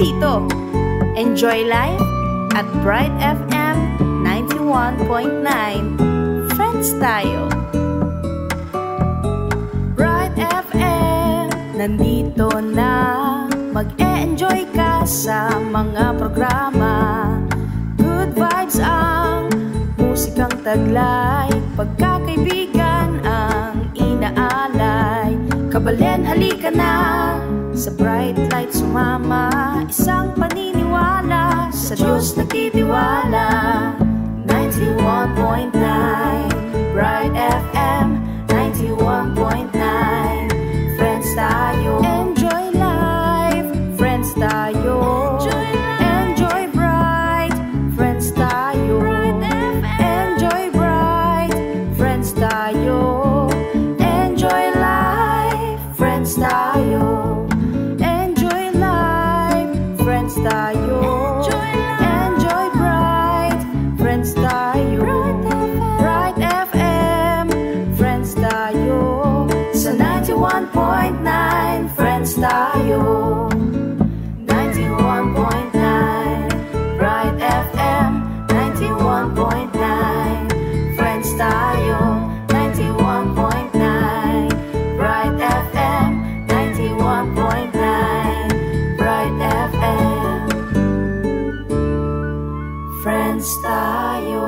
dito. Enjoy life at Bright FM 91.9. Friends tayo. Bright FM, nandito na. Mag-e-enjoy ka sa mga programa. Good vibes ang musikang taglay. Pagkakaibigan ang inaalay. Kabalen, halika na. Sa bright light sumama. Isang paniniwala. Sa Diyos nagtitiwala. 91.9 Bright FM 91.9. Friends tayo. Enjoy life. Friends tayo. Enjoy bright. Friends tayo. Enjoy bright. Friends tayo. Enjoy life. Friends tayo. Enjoy life. Friends tayo. Enjoy bright. Friends tayo. Bright FM. Friends tayo. Sa 91.9 Friends tayo. 91.9 Bright FM 91.9 Friends tayo. 91.9 Bright FM 91.9 Bright FM Friends tayo.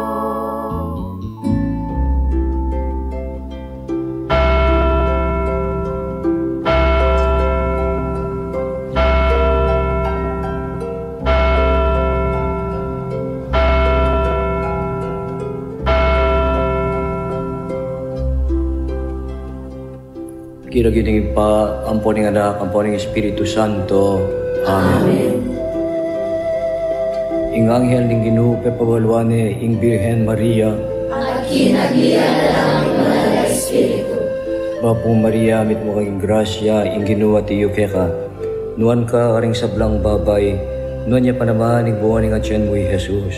Kiragining pa, amponing anak, amponing Espiritu Santo. Amen. Ing anghel ning Ginoo pepabalwane ing Birhen Maria. At kinaglian na lang ang mga Espiritu. Bapo Maria, mit mo kang grasya, ing Ginoo at iyo keka. Nuan ka karing sablang babay, nuan niya pa naman ing buwan ing atyan mo Jesus.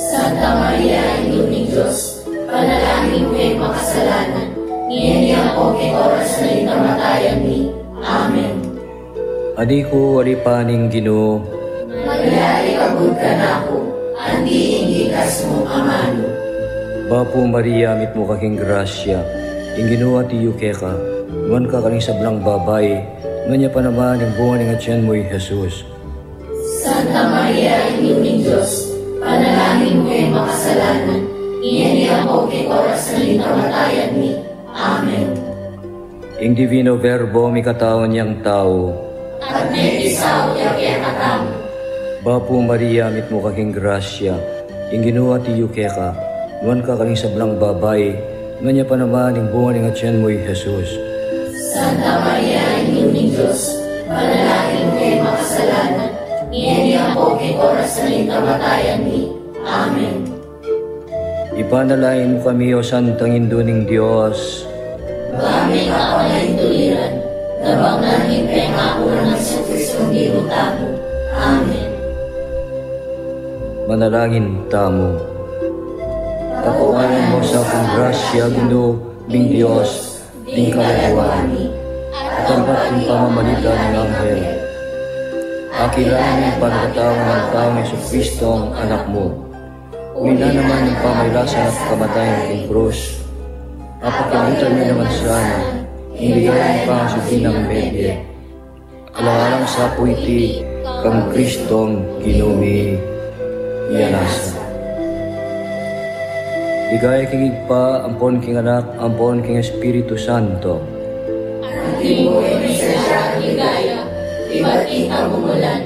Santa Maria, Ino ni Diyos, panalangin mo ay makasalanan. Niyan po kay oras na itamatayan ni. Amen. Adi ko, adi pa ning Ginoo. Magyari kabud ka na ako, andi indikas mo amano. Bapo Maria, mit mo kaking grasya, ing Ginoo at iyo keka. Nuan ka karing sablang babay, nuan niya pa naman ing buwan ing atyan mo Jesus. Santa Maria, Ino ni Diyos, panalangin mo ay makasalanan. Niyan po kay oras na itamatayan ni. Amen. Ing Divino Verbo, may katawan niyang tao. At may isaw kaya katamo. Bapo Maria, mit mo kaking grasya, ing Ginoo at iyo keka. Nuan ka karing sablang babay, nuan niya pa naman ing buwan ing atyan mo Jesus. Santa Maria, Ino ni Diyos, panalangin mo ay makasalanan. Niyan po kay oras na itamatayan ni. Amen. Ipanalain mo kami, O Santang Induning Diyos. Kami kapalang tuliran, nabang namin pengako ng Kristong dirutamo. Amen. Manalangin tamo. Tapuanan mo sa akong grasya, Ginoo, bing Diyos, ding kalagawan. At ang bating pamamalita ng anghel. Akilanin ang pagkatawan ng taong Jesucristo ang anak mo. Uwina naman ang pamaylasan at kamatayan ng krus. Apakilitan niyo naman sana, hindi gayon pa ang sugi ng medye. Alang-alang sa puiti, kang Kristong ginumi, iyanasa. Ligaya kingig pa, ampon king anak, ampon king Espiritu Santo. Ang mo ay may sadya ligaya, iba't itang umulan,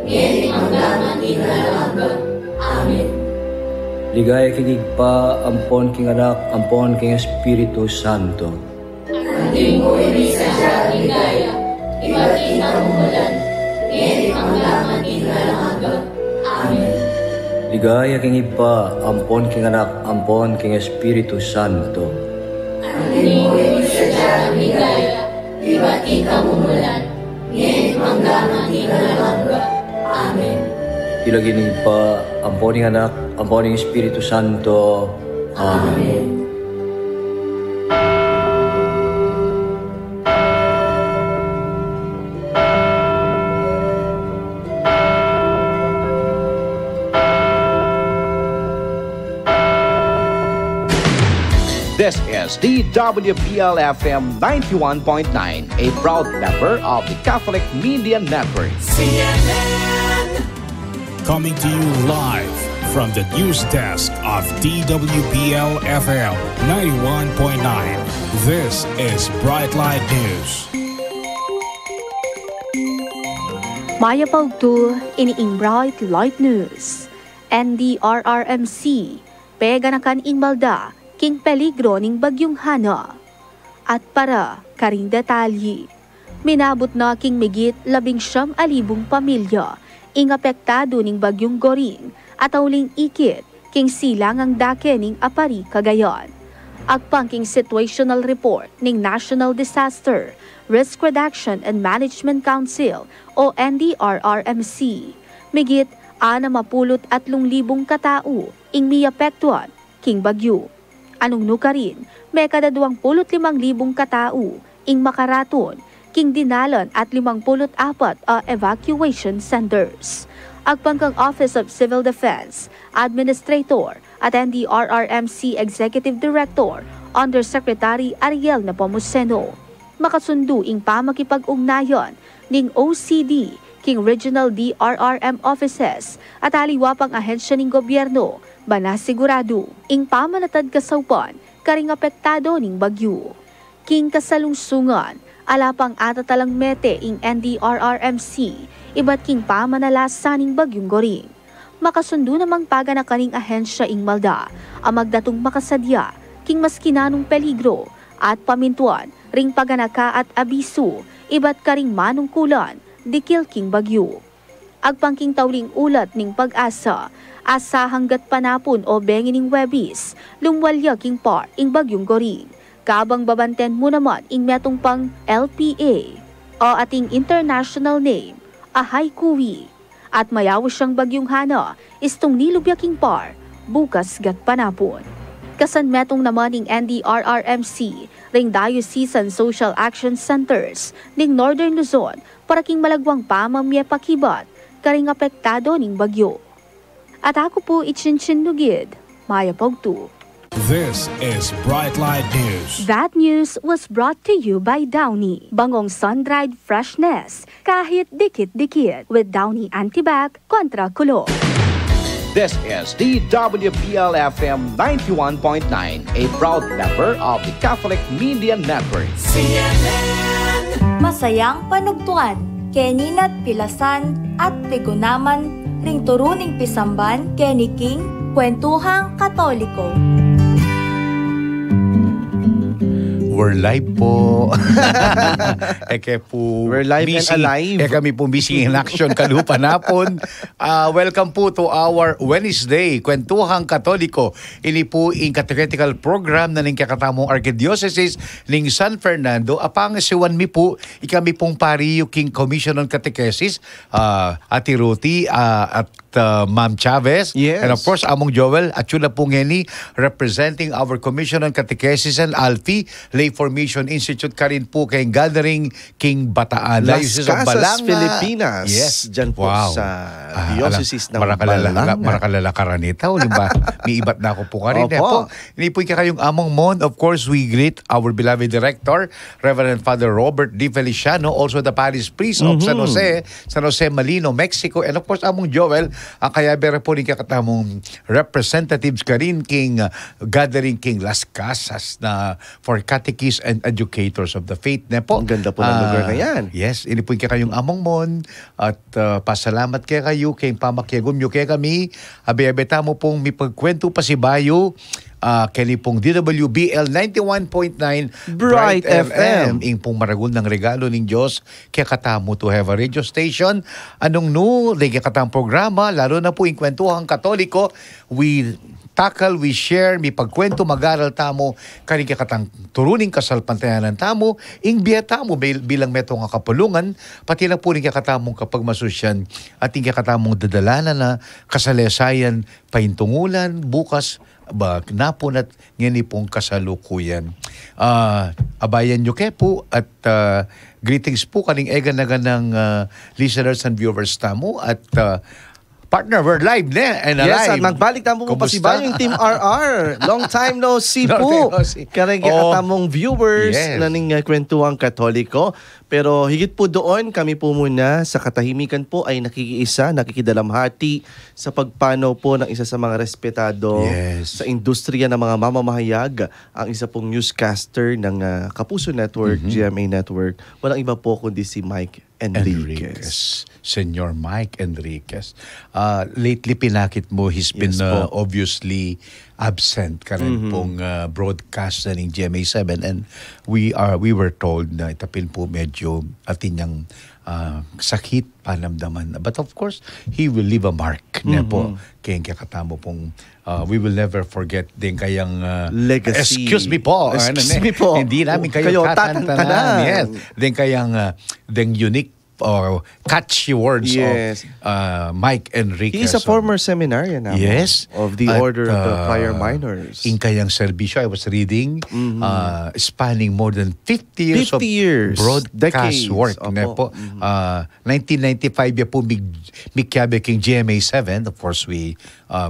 ngayon ang daman inalangga. Amen. Ligaya kingig pa, ampon king anak, ampon king Espiritu Santo. Ang mo ay may sadya ligaya, iba't itang umulan, ngayon ang daman inalangga. Amen. Ligaya kingig pa, ampon king anak, ampon king Espiritu Santo. Ang mo ay may sadya ligaya, iba't itang umulan, ngayon ang daman inalangga. Amen. Ilaginin pa, amponing anak, amponing Espiritu Santo. Amen. This is the WBL-FM 91.9, a proud member of the Catholic Media Network. CNN! Coming to you live from the news desk of DWBL-FM 91.9. This is Bright Light News. Maya Paugtu, iniing Bright Light News. NDRRMC, peganakan ing balda, king peligro ning bagyong Hana. At para karing detalye, minabot na king migit 19,000 pamilya ing apektado ning bagyong Goring at auling ikit king silang ang dake ning Apari, Cagayan. Agpang king situational report ning National Disaster Risk Reduction and Management Council o NDRRMC, migit 63,000 katao ing miapektuan king bagyo. Anong nukarin, may kada 25,000 katao ing makaraton, king dinalan at 54 evacuation centers. Agpangkang Office of Civil Defense, Administrator at NDRRMC Executive Director, Undersecretary Ariel Nepomuceno, makasundo ing pamakipag-ugnayan ning OCD, king Regional DRRM offices at aliwapang ahensya ning gobyerno, banasigurado ing pamanatad kasawpan karing apektado ning bagyo. King kasalungsungan, alapang atatalang mete ing NDRRMC, iba't king pamanalasan ning bagyong Goring. Makasundo namang paganakaning ahensya ing malda, ang magdatong makasadya, king maskinanong peligro, at pamintuan, ring paganaka at abiso, iba't karing manungkulan, dikil king bagyo. Agpangking tawling ulat ning pag-asa, asa hanggat panapon o bengining Webis, lumwalya king par ing bagyong Goring. Kabang babanten mo naman ing metong pang LPA o ating international name, Ahay Kuwi. At mayawas siyang bagyong Hana, istong nilubya king par, bukas gat panapon. Kasan metong naman ing NDRRMC, ring Diocesan Social Action Centers ning Northern Luzon para king malagwang pamamye pakibat, karing apektado ning bagyo. At ako po Ichinchin Nugid, Maya Paugtu. This is Bright Light News. That news was brought to you by Downy. Bangong sun-dried freshness, kahit dikit-dikit, with Downy Antibac kontra kulo. This is the WBL-FM 91.9, a proud member of the Catholic Media Network. CNN! Masayang panugtuan, keninat pilasan at tigunaman, ring turuning pisamban, keniking, kwentuhang Katoliko. We're live po. Eke po. We're live and alive. Kami po missing in action kalupa napon. Welcome po to our Wednesday, Kwentuhang Katoliko. Ini po in catechetical program na ning kakatamong Archdiocese ning San Fernando. Apang siwan mi po, ikami pong pariyo king Commission on Catechesis, Ati Ruti at Ma'am Chavez. Yes. And of course, among Joel at yun na po ngeni representing our Commission on Catechesis and Alfi Lay Formation Institute ka rin po kay Gathering King Bataan. Las Casas, Filipinas. Yes. Diyan po sa Diocese ng Balanga. Marakalala karanita. O ba? May ibat na ako po ka rin. Opo. Hindi po kayong among mon. Of course, we greet our beloved Director, Reverend Father Robert D. Feliciano, also the Parish Priest of San Jose Malino, Mexico. And of course, among Joel, ang kayabera po ni kakatamong representatives ka rin king Gathering King Las Casas na for catechists and educators of the faith. Nepo. Ang ganda po ng lugar na yan. Yes, ini po kayong among mon at pasalamat kay kayo kay pamakyagon nyo kay kami. Abi-abeta mo pong mipagkwento pa si Bayo. Kani pong DWBL 91.9 Bright FM. Ing pong maragun ng regalo ng Diyos kaya katamo to have a radio station. Anong kaya katang programa, lalo na po ing Kwentuhang Katoliko, we tackle, we share, may pagkwento, mag-aral tamo, kani kaya katang turuning kasalpantayanan tamo, ing biya tamo bilang meto nga kapulungan, pati na po rin kaya katamong kapag masusyan at ing kaya katamong dadalanan na kasalesayan, paintungulan, bukas, napon at ngini pong kasalukuyan. Abayan nyo kaya po at greetings po kaning egan na ganang listeners and viewers tamo at partner, we're live na and alive. Yes, at magbalik na po Kumusta? pasiba yung Team RR. Long time no see Long po. time no see. Karang katamong viewers Yes. na ning Kwentuhang Katoliko. Pero higit po doon, kami po muna sa katahimikan po ay nakikiisa, nakikidalamhati sa pagpanaw po ng isa sa mga respetado Yes. sa industriya ng mga mamamahayag, ang isa pong newscaster ng Kapuso Network, GMA Network. Walang iba po kundi si Mike Enriquez. Senyor Mike Enriquez. Lately, pinakit mo, he's been Yes po. obviously absent ka rin pong broadcaster ng GMA7 and we were told na itapin po medyo atin sakit, panamdaman. But of course, he will leave a mark na po. Kaya kakatamo pong we will never forget din kayang Legacy. Excuse me po. Excuse me po. Hindi namin kayo tatantanan. Yes. Din kayang din unique or catchy words Yes. of Mike Enriquez. He is a former seminarian now. Yes. Of the At, Order of the Prior Minors. In kayang serbisyo, I was reading, spanning more than 50 years 50 of years. broadcast Decades. work. Opo. Na po. 1995 po Mikyabe king GMA7. Of course, we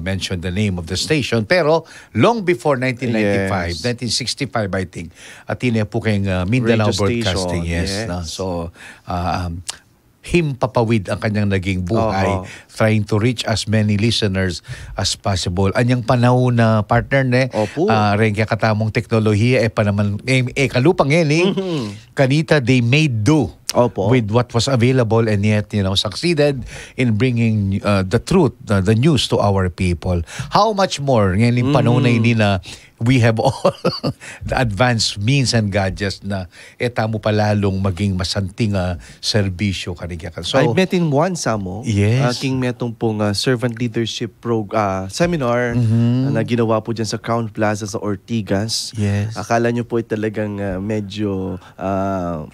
mentioned the name of the station. Pero long before 1995, Yes. 1965 I think, at po kayong Mindanao Radio Broadcasting. station, Yes. No? yes. So, himpapawid ang kanyang naging buhay, trying to reach as many listeners as possible. Anyang panahon na partner ne, Opo. rin kaya katamong teknolohiya, panaman, kalupang hening, kanita they made do. Opo. With what was available and yet, succeeded in bringing the truth, the news to our people. How much more, ngayon yung panahon na hindi na we have all the advanced means and gadgets na tamo pa lalong maging masanting serbisyo kanigya. So, I met in one Samo. Yes. King metong pong servant leadership seminar na ginawa po dyan sa Crown Plaza sa Ortigas. Yes. Akala nyo po ay talagang medyo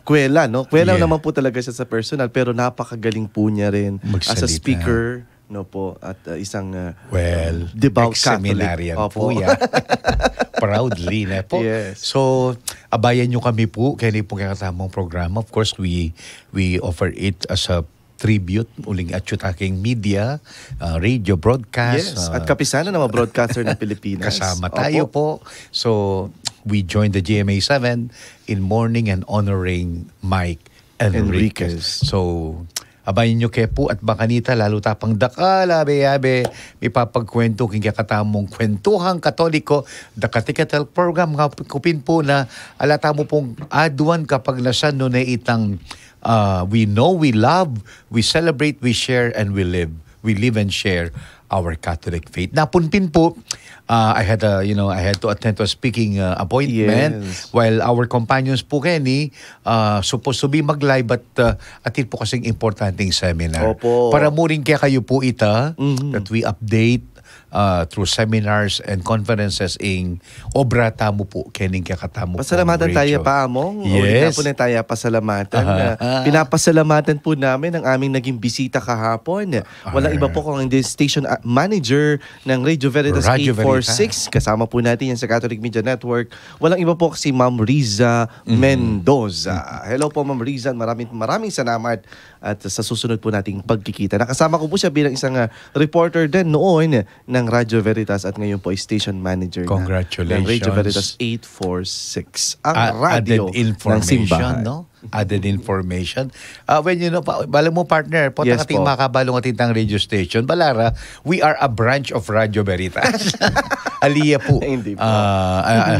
kwela, no? Kwela naman po talaga siya sa personal, pero napakagaling po niya rin as a Magsalita. speaker, no po, at isang ex devout Catholic. seminarian po Opo. yan. Proudly na po. Yes. So, abayan nyo kami po kaya po katamong programa. Of course, we offer it as a tribute uling Atsutaking Media, radio broadcast. Yes, at kapisanan ng mga broadcaster ng Pilipinas. Kasama tayo po. So, we joined the GMA7 in mourning and honoring Mike Enriquez. So, abayin nyo kaya po at bakanita, lalo tapang dakal, abe-abe, may papagkwento king katamong Kwentuhang Katoliko, dakatikatal program, kupin po na alata mo pong aduan kapag nasan no na itang we know, we love, we celebrate, we share, and we live. We live and share our Catholic faith. Napunpin po, I had to attend to a speaking appointment. Yes. While our companions po Kenny supposed to be mag-live, but atin po kasing importanteng seminar. Opo. Para mo rin kaya kayo po that we update through seminars and conferences in obra tamo po kening kakatamo. Pasalamatan tayo pa, Among. Yes. Ulit na po na tayo pasalamatan. Pinapasalamatan po namin ang aming naging bisita kahapon. Walang iba po kung hindi station manager ng Radio Veritas Radio 846. Kasama po natin yan sa Catholic Media Network. Walang iba po si Ma'am Riza Mendoza. Hello po, Ma'am Riza. Maraming salamat at sa susunod po nating pagkikita. Nakasama ko po siya bilang isang reporter din noon ng Radio Veritas at ngayon po ay station manager Congratulations. ng Radio Veritas 846. Ang radio added ng simbahan. no? Added information. When bala mo partner, po Yes takating po. makabalong atintang radio station, Balara, we are a branch of Radio Veritas. Aliya po. Hindi po.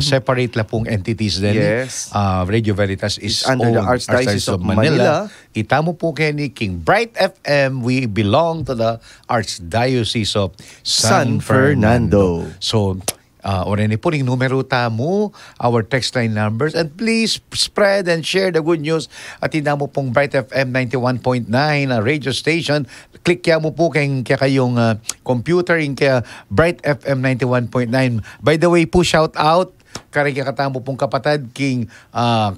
Separate la pong entities din. Yes. Radio Veritas is It's under the owned Archdiocese of Manila. Itamo po Kenny King Bright FM, we belong to the Archdiocese of San Fernando. So, Orene po ring numero tamo, our text line numbers, and please spread and share the good news. At ina mo pong Bright FM 91.9 radio station. Click ya mo po kayong computer kaya Bright FM 91.9. By the way po, shout out katamo pong kapatid King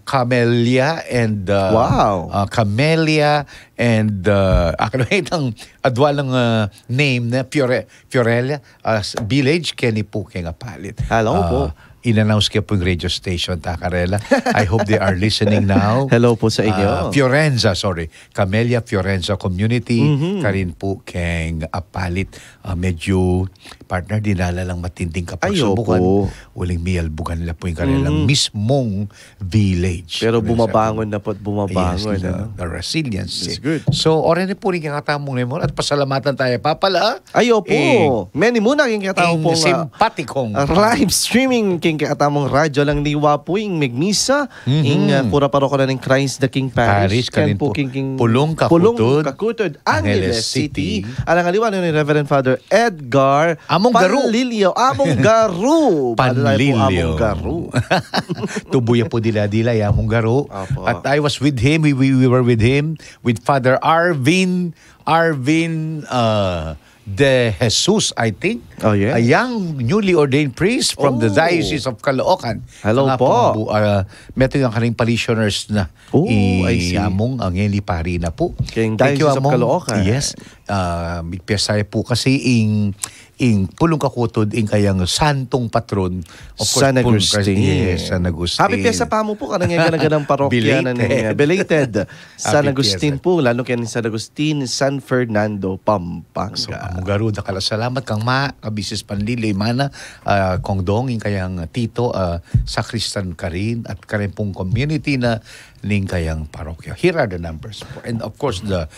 Camelia and Camelia and itang adwalang name na Fiorella Village Kenny po kaya palit. Hello po. in-announce kaya po yung radio station, Takarela. I hope they are listening now. Hello po sa inyo. Camellia Fiorenza Community, karin po keng apalit. Medyo partner dinala lang matinding kapagsubukan. Uling miyalbugan nila po yung kanilang mismong village. Pero bumabangon na po at bumabangon. Yes, the resilience. That's good. So, orin po rin kakatamong lemon at pasalamatan tayo papala. Ayo po. Many muna king katawang pong simpatikong live streaming king katamong radyo lang liwa po yung Megmisa ing pura paroko na ng Christ the King Parish. Kanin po Pulong Kakutod Angeles City. Alang aliwan ni Reverend Father Edgar Panlilio. Among Garu. Panlilio. Among Garu. Tubuya po dila-dila Among Garu. At I was with him. We were with him. With Father Arvin De Jesus, I think. Oh, yeah. A young newly ordained priest from the Diocese of Caloocan. Hello po. Meto yung kanilang parishioners na Among ang Eli Pari na po. Thank you, of Caloocan. Yes. Piyasay po kasi ing Pulong Kakutod ing kayang santong patron of San Agustin. Yes, San Agustin. Happy Piesta pa mo po kanang ganang parokya na belated San Agustin po, lalo kaya ni San Agustin, San Fernando, Pampanga. So, Among da kala salamat kang kabisis Panlilio mana kong donging kayang tito sakristan ka rin at karin pong community na ning kayang parokya. Here are the numbers and of course the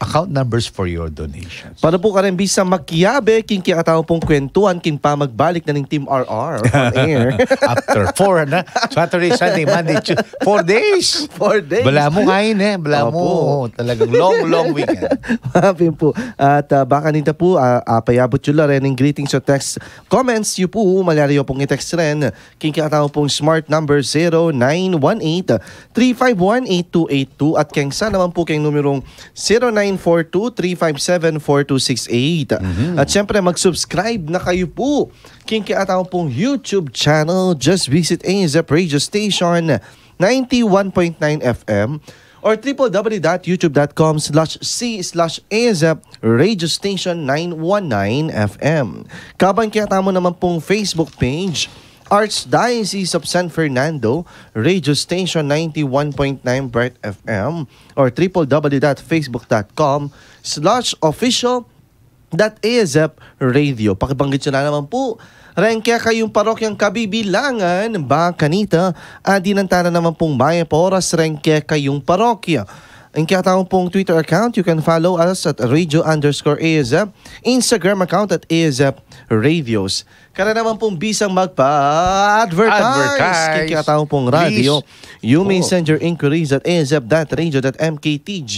account numbers for your donations. Para po ka rin bisa makiyabe king kiyataw pong kwentuhan king pa magbalik na ng Team RR on air. After 4 na Saturday, Sunday, Monday, Tuesday, 4 days. 4 days. Bala mo ngayon bala mo. Talagang long weekend. Happy po. At baka nita po payabot yun lang rin ng greetings o text comments yun po malaryo pong i-text rin king kiyataw pong smart number 0918-351-8282 at kengsa naman po kayong numerong 0942-357-4268. At syempre mag-subscribe na kayo po king kiyataw pong YouTube channel. Just visit AZEP Radio Station 91.9 FM or www.youtube.com/c/AZEP Radio Station 919 FM. Kabang kiyataw mo naman pong Facebook page Archdiocese of San Fernando Radio Station 91.9 Bright FM or www.facebook.com/official.azep radio. Pakibanggit nyo na naman po. Rengkya kayong parokyang kabibilangan, Bakanita, dinantana naman pong Maya Poras, rengkya kayong parokya. Ang kiyatawang pong Twitter account, you can follow us at radio_AZEP, Instagram account at AZEP Radios. Kaya naman pong bisang magpa-advertise. Kiyatawang pong radio. You may send your inquiries at azep.radio.mktg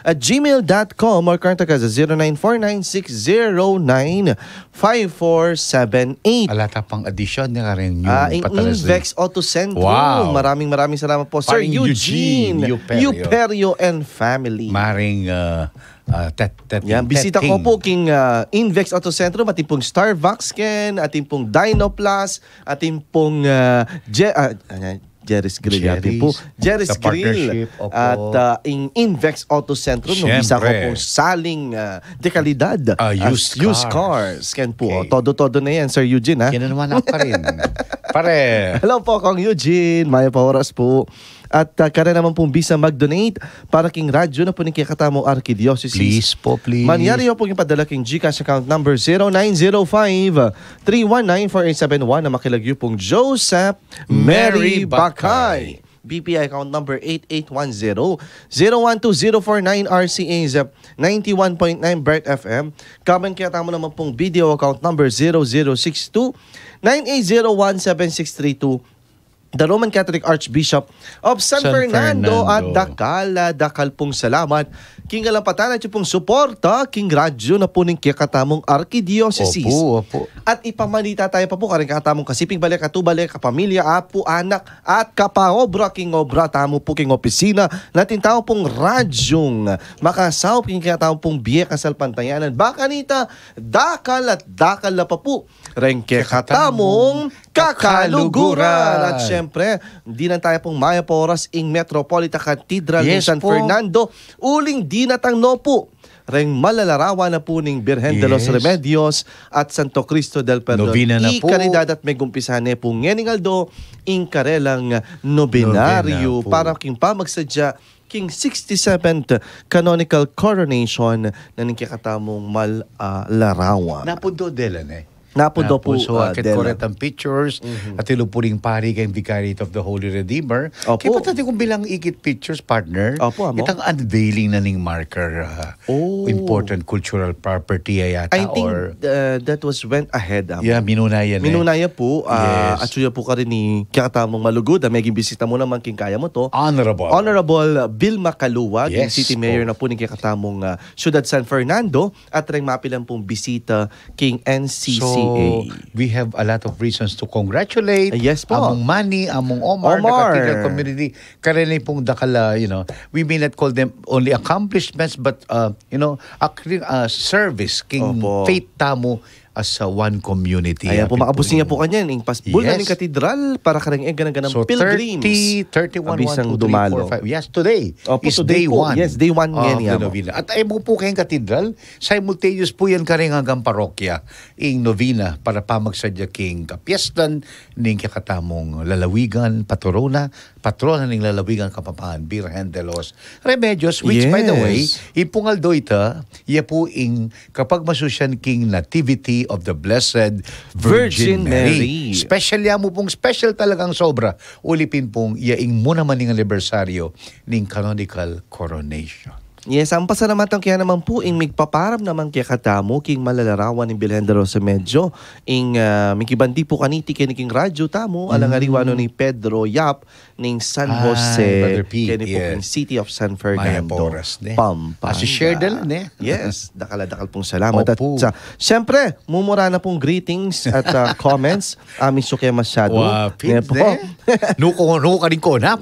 at gmail.com or contact us at 0949-609-5478. Alata pang addition niya rin yung Invex Auto Centro. Wow. Maraming salamat po. Sir Eugene Euperio and family. Maring bisita ko po king Invex Auto Centro, ating pong Starbucks Ken, ating pong Dino Plus, ating pong Jerry's Grill po. Jerry's Grill at Invex Auto Centro nung bisa ko pong saling dekalidad used cars. Ken po. Okay. Todo na yan, Sir Eugene. Kinanuman ako pa rin. Pare. Hello po, Kong Eugene. Maya Pauras po. At kaya naman pong bisa mag-donate para king radyo na po ng kakatamong Archdiocese. Please po, please. Manyari po yung padala king GCash account number 0905-319-4871 na makilagyo pong Joseph Mary Bakay. BPI account number 8810-012049 RCAZEP 91.9 Bright FM. Kaman kaya tamo naman pong video account number 0062-9801-7632 The Roman Catholic Archbishop of San Fernando at dakal pong salamat king galampatan at yung pong suporta king radyo na po ng kakatamong Archdiocese. Opo. At ipamanita tayo pa po karing katamong kasiping balik, katubalik, kapamilya, apo, anak at kapaobra king obra tamo po king opisina natin tao pong radyong makasaw king katamong pong biye kasal pantayanan. Bakanita, dakal na pa po ring kakatamong kakaluguran. At syempre, hindi na tayo pong Maya Poras ing Metropolitan Cathedral ng San Fernando. Uling di natang no po. reng malalarawan na po ning Birhen de los Yes. Remedios at Santo Cristo del Perdon. Novena na po. Ikaridad at may gumpisane po ngeningaldo ing karelang nobenaryo Novena po. para king pamagsadya king 67th canonical coronation na ning kakatamong malarawan. Napundo Delan eh. Napundo po, So, Delan. correct ang pictures. At ilo po ring pari kayong Vicariate of the Holy Redeemer. Opo. Kaya pati kung bilang ikit pictures, partner. Opo, amo. Itang unveiling na ning marker. Important cultural property yata. I think or, that was went ahead. yeah, minunayan Minunaya po. Yes. At suya po ka rin ni kakatamong malugod. May bisita mo naman king kaya mo to. Honorable. Vilma Caluwag, Yes, yung City Mayor na po ni kakatamong Ciudad San Fernando at ring mapilang pong bisita king NCCA. So, we have a lot of reasons to congratulate. Yes po. Among Manny, among Omar, the Cathedral community. Karelay pong dakala, we may not call them only accomplishments, but, service, king Opo. faith tamo as one community. Ayan po, makabusin niya po kanya ng pasbul na Yes. ng katedral para karang ganang So, pilgrims. 31, Abisang 1, 2, 3, dumalo. 4, 5. Yes, today Opo, is today day po. 1. Yes, day 1 of yan the mo. novena. At ay mo po kayong katedral, simultaneous po yan karing hanggang parokya, ing novena para pamagsadya king kapiestan, ning kakatamong lalawigan, patrona ning lalawigan kapapahan, Birhen de los Remedios, which by the way, Yes. ipungal do ita, iya po ing kapag masusyan king nativity of the Blessed Virgin Mary. Special mo pong special talagang sobra. Ulipin pong iaing mo naman ng anibersaryo ng canonical coronation. Yes, ang pasalamatan kaya naman po ing migpaparam naman kaya katamo king malalarawan ni Birhen de los Remedios ing mikibandi po kaniti kiniking radyo tamo alang ariwano ni Pedro Yap ning San Jose Brother Pete, kini po yes. king City of San Maya Fernando, Porras, ne? Pampanga. share dalan, ne? Yes, dakal pong salamat. At Opo. syempre, mumura na pong greetings at comments. Amin suke masyado. Wapit, Ne po. ne? Nuko ka rin ko na.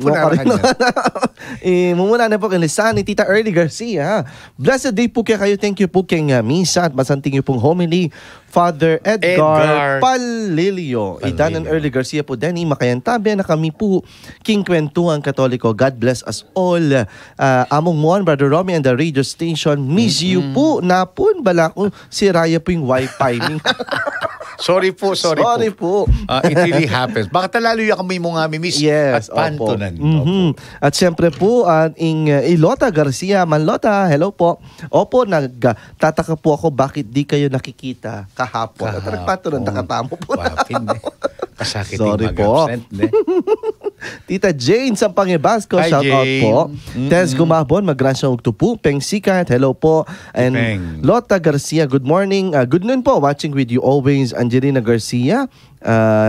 Mumuna na po kay lisan ni Tita Early Garcia. Blessed day po kaya kayo. Thank you po kay misa at masanting niyo pong homily. Father Edgar Palilio. Idanan Early Garcia po Danny Makayantabi na kami po king kwentuhan Katoliko. God bless us all. Among Juan, Brother Romy and the radio station. Miss you po. Napun bala ko si Raya po yung wifi. Sorry po. It really happens. Baka talalo yung kami mo nga miss Yes, at pantunan. Opo. At siyempre po, Ilota Garcia, Manlota, hello po. Opo, nagtataka po ako bakit di kayo nakikita kahapon. At nagpatunan, nakatamo po. Wapin, ne? Kasakit Sorry yung po. mag-absent, ne? Tita Jane Sampangibasco, Hi, shout out Jane. po. Tess Gumabon, Magransya Ugtupu, Peng Sikat, hello po. And Peng. Lota Garcia, good morning. Good noon po, watching with you always. Angelina Garcia,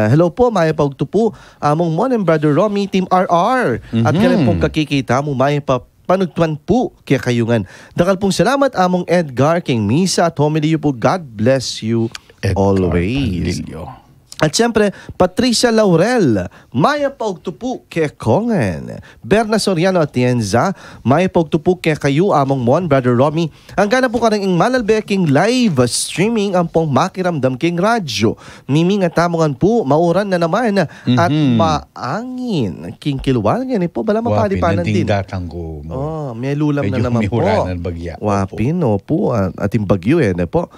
hello po, Maya Paugtupu. Among Mon and Brother Romy, Team RR. At kaya pong kakikita mo, Maya pa panugtuan po kaya kayungan. Dakal pong salamat among Edgar King Misa at homily po. God bless you always. Panlilio. At siyempre, Patricia Laurel, Maya Paugtupu kay Kongen, Berna Soriano Atienza, Maya Paugtupu kay kayo among Mon, Brother Romy. Ang gana po karang ing malalbeking live streaming ang pong makiramdam king radyo. Miming at tamongan po, mauran na naman at maangin. King kilwan, yan po, bala mapalipanan din. Datanggo mo. Oh, may lulam Medyo na naman po. humihuranan bagya. Wapin, po. Ating bagyo po.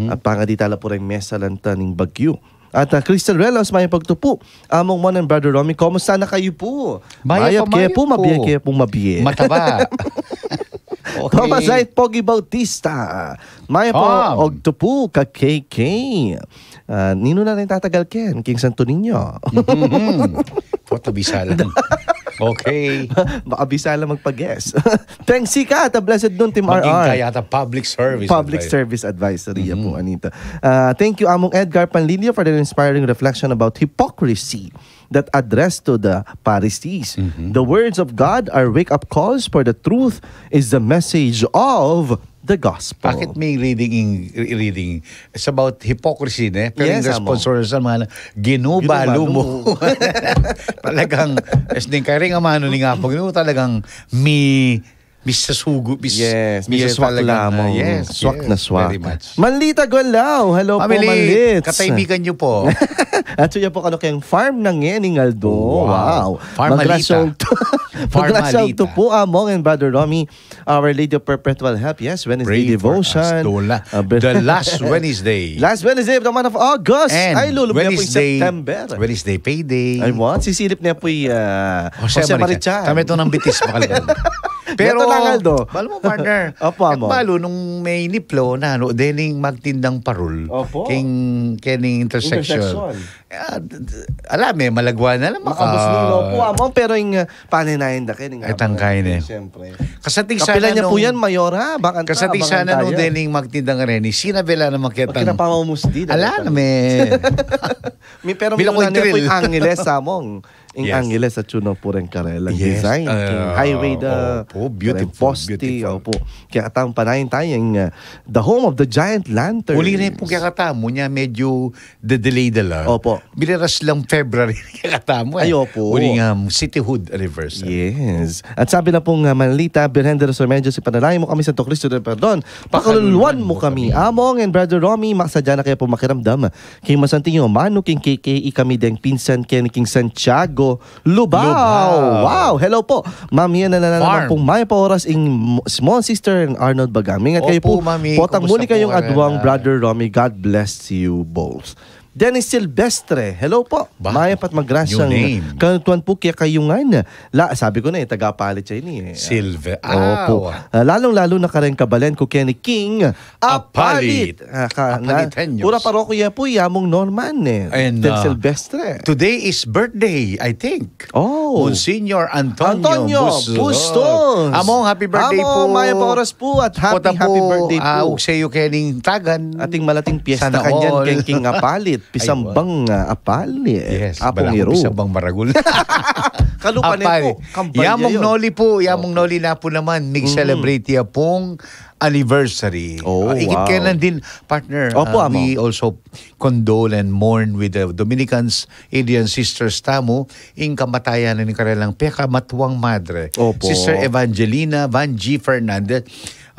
At pangaditala po rin mesa lanta ng bagyo. At Crystal Relos, may pagtupo. Among Mon and Brother Romy, kumusta na kayo po? Mayap kaya po, mabiyay kaya po mabiyay. Mataba. Okay. Thomas Light Pogi Bautista. Maya po, ogtupo ka KK. Nino na rin tatagal ken, King Santo Niño. Foto bisalan. Okay. Baka bisala magpag-guess. Thanks ka at blessed nun, Team RR. Maging kaya ata public Service Advisory po, Anita. Thank you, Among Edgar Panlilio, for the inspiring reflection about hypocrisy that addressed to the Pharisees. The words of God are wake-up calls, for the truth is the message of the gospel. Bakit may reading? It's about hypocrisy, ne? Pero Yes, yung sponsor sa mga ginubalo mo. Talagang, as din kaya rin amano ni nga po, talagang Mr. Sugo. Yes, Mr. Swak lamang. Yes, Swak na swak. Very much. Manlita Galaw. Hello po, Manlits. Kataibigan niyo po. At siya po kayong farm ng Ngaldo. Wow. Farmalita. Maglasyaw to po among and Brother Romy, Our Lady of Perpetual Help. Yes, Wednesday Pray for us, devotion. Lola. The last Wednesday. Last Wednesday of the month of August. And Ay, lulubog na po yung Wednesday, September. Wednesday payday. Ay, what? Sisilip niya po yung Jose Marichan. Kami ito ng bitis. Pero, Beto lang, Aldo. balo mo, partner. Opo, amo. Balo, nung may niplo na, dening magtindang parol. Opo. Kening intersection. Alam malagwa na lang. Makabos ng lopo, amo. Pero yung paninayin da kayo. Ay, tangkay na. Siyempre. Kasating Kapila sana niya po yan, Mayora. kasating sana nung dening magtindang reni, sinabela na makitang. Kinapamamusdi. Ala na, Pero Bilang muna ko niya po drill. yung Angeles, among. Yung Yes. Angeles at Chuno po rin karelang Yes. design. Highway da. Opo, beautiful, Poste. beautiful. Opo. Kaya katang panayin tayo yung the home of the giant lantern. Uli rin po kakatamo niya, medyo de-delay dala. Opo. Biniras lang February kakatamo. Ay, opo. Uli nga cityhood anniversary. Yes. At sabi na pong Manlita, Birhen de Resormedio, si panalangin mo kami, Santo Cristo del Perdon. Pakaluluan mo kami. Among and Brother Romy, maksadya na kaya po makiramdam. King Masantinyo, Manu, King KKI kami deng pinsan, King Santiago, Lubao. Wow. Hello po. Ma'am, yan na naman pong may pa-oras in small sister and Arnold Bagaming. At kayo po, Opo, Mami. potang Kumusta muli kayong po, adwang Brother Romy. God bless you both. Dennis Silvestre, hello po. Maya pat magrasyang New name. kanutuan po kaya kayungan. Sabi ko na tagapalit siya ini. Silver. Opo. Lalong-lalo na ka rin kabalen ko Kenny King. Apalit. Apalitenyos. Pura paroko ya po yamong Norman And, Dennis Silvestre. Today is birthday, I think. Oh. Monsignor Antonio Bustos. Among happy birthday po. Among maya pa oras po at happy birthday po. Sa'yo kening tagan. Ating malating piyesta Sana kanyan all. kay King Apalit. Pisambang Apalit. Yes, Apong bala Iro. ko pisambang maragul. Kalupan po. Yamong Noli po. Yamong Noli na po naman. Mig-celebrate ya pong anniversary. Oh, wow. Kailan din, partner, Opo, we also condole and mourn with the Dominicans, Indian sisters tamo, in kamatayan ng kanilang pekamatwang madre. Opo. Sister Evangelina Van G. Fernandez.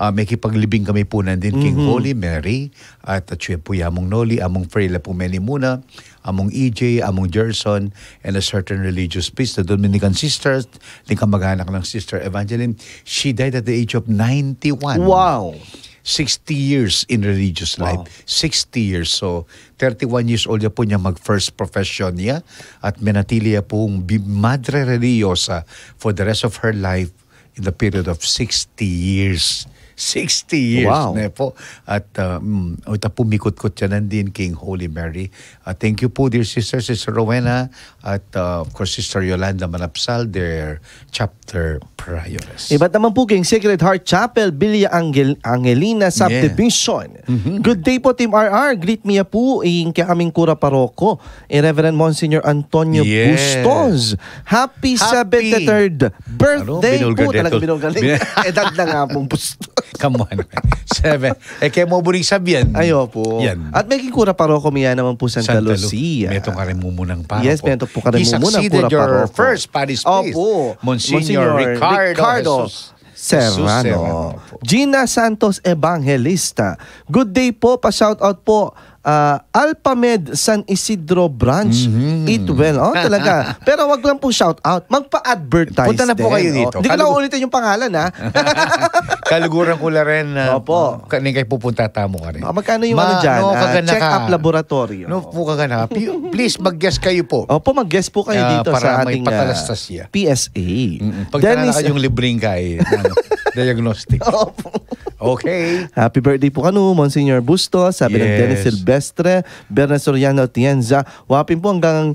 May kipaglibing kami po nandin King Holy Mary at siya po yamong Noli, among Freyla po Menimuna, among EJ, among Gerson, and a certain religious priest, the Dominican sisters, din kamag-anak ng Sister Evangeline. She died at the age of 91. Wow. 60 years in religious life. 60 years. So, 31 years old po niya mag-first profession niya at manatili pong madre religiosa for the rest of her life in the period of 60 years. 60 years Wow. na po. At pumikot-kot siya nandin, King Holy Mary. Thank you po, dear sister, Sister Rowena, at of course, Sister Yolanda Manapsal, their chapter prioress. Iba't naman po King Sacred Heart Chapel, Villa Angelina Subdivision. Good day po, Team RR. Greet me po kaya kaming kura paroko, Reverend Monsignor Antonio Bustos. Happy 73rd birthday po. Talagang binulgaling. Edad na nga pong Bustos. Come on. 7. Kaya mo buring sabihan. Ayo po. Yan. At may kura paroko miya naman po Santa Lucia. Meto ka rin mumunang paroko. Yes, meto po ka rin He mumunang succeeded kura your paroko. first parish priest. Opo. Monsignor Ricardo Serrano. Gina Santos Evangelista. Good day po. Pa-shoutout po. Alpamed San Isidro Branch. Eat well. Oh, talaga. Pero wag lang po shoutout. Magpa-advertise Punta na po kayo dito. Hindi ko na ulitin yung pangalan, ha? Kaluguran ko la rin. Opo. Kaning kayo pupunta tamo ka rin. Magkano yung dyan? Check-up laboratory. No po kagana. Please mag-guess kayo po. Opo, mag-guess po kayo dito para sa may ating patalastasya. PSA. Pagtala ka yung libreng kay diagnostic. Okay. Happy birthday po kanu, Monsignor Bustos. Sabi ng Dennis Silvestre, Berna Soriano Tienza. Wapin po hanggang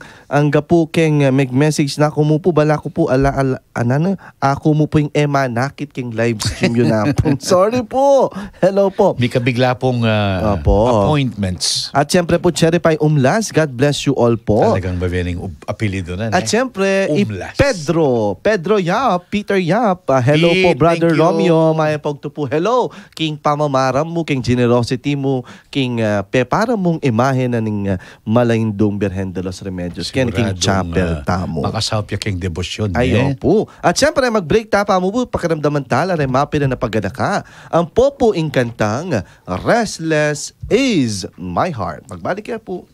po keng mag-message na ako mo po, bala ko po, ako mo po yung Emma, nakit keng live stream yun na po. Sorry po. Hello po. May kabigla pong appointments. At syempre po, Cherry Pie Umlas. God bless you all po. Talagang babiyaning apelido na. At syempre, Umlas. Pedro Yap, Peter Yap. Hello po, Brother Romeo. Maya pagto po. Hello, king pamamaram mo, king generosity mo, king pepara mong imahe na ning Malayndong Birhen de los Remedios. Ken king chapel tamo. Makasapya king debosyon. Ayo po. At syempre, mag-break tapa mo po, pakiramdaman tala, remapin na napagana ka. Ang popo inkantang Restless is My Heart. Magbalik kaya po.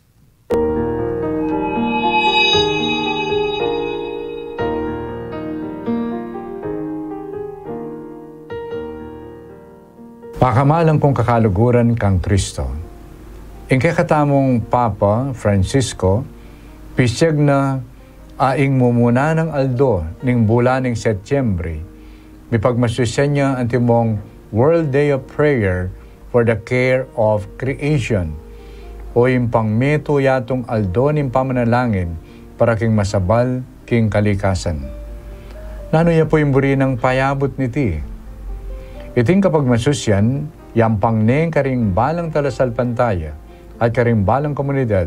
Pakamalang kong kakaluguran kang Kristo. Ing kakatamong Papa Francisco, pisyag na aing mumuna ng aldo ning bulan ng Setyembre, mipagmasusyan niya ang timong World Day of Prayer for the Care of Creation o impang meto yatong aldo ning pamanalangin para king masabal king kalikasan. Nano ya po yung buri ng payabot niti. Iting kapag masusyan, yampang neng karing balang talasal pantaya at karing balang komunidad,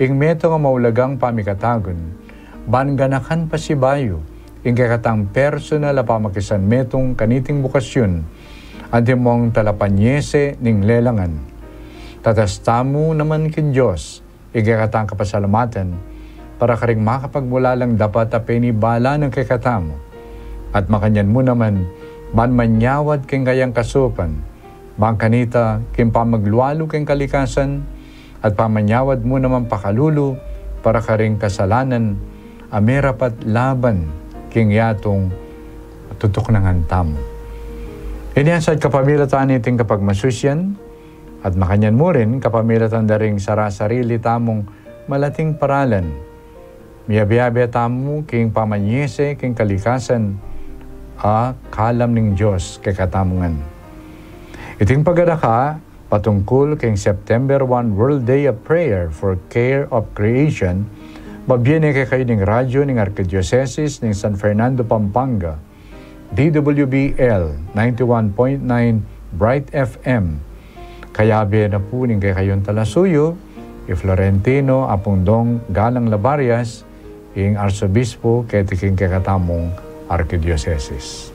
ing meto nga maulagang pamikatagon, banganakan pa si bayo, ing kakatang personal apamakisan metong kaniting bukasyon, antimong talapanyese ning lelangan. Tatastamu naman kin Diyos, ing kakatang kapasalamatan, para karing makapagmula lang dapat apeni bala ng kakatamo, at makanyan mo naman, ban manyawad king kayang kasupan, bang kanita king pamaglualo king kalikasan, at pamanyawad mo naman pakalulu para karing kasalanan, amerapat laban king yatong tutok ng antam. Iniasad kapamilatan iting kapag masusyan, at makanyan mo rin kapamilatan daring sarasarili tamong malating paralan. Miyabiyabi tamo king pamanyese king kalikasan, kalam ning Diyos kay katamungan. Iting pagadaka, patungkol kay September 1 World Day of Prayer for Care of Creation, mabiyene kay kayo ning radyo ning Archdiocese ning San Fernando, Pampanga, DWBL 91.9 Bright FM. Kayabi na po ning kay kayon talasuyo, Florentino Apungdong Galang Labarias, ing Arsobispo kay tiking kay katamong Archdiocese.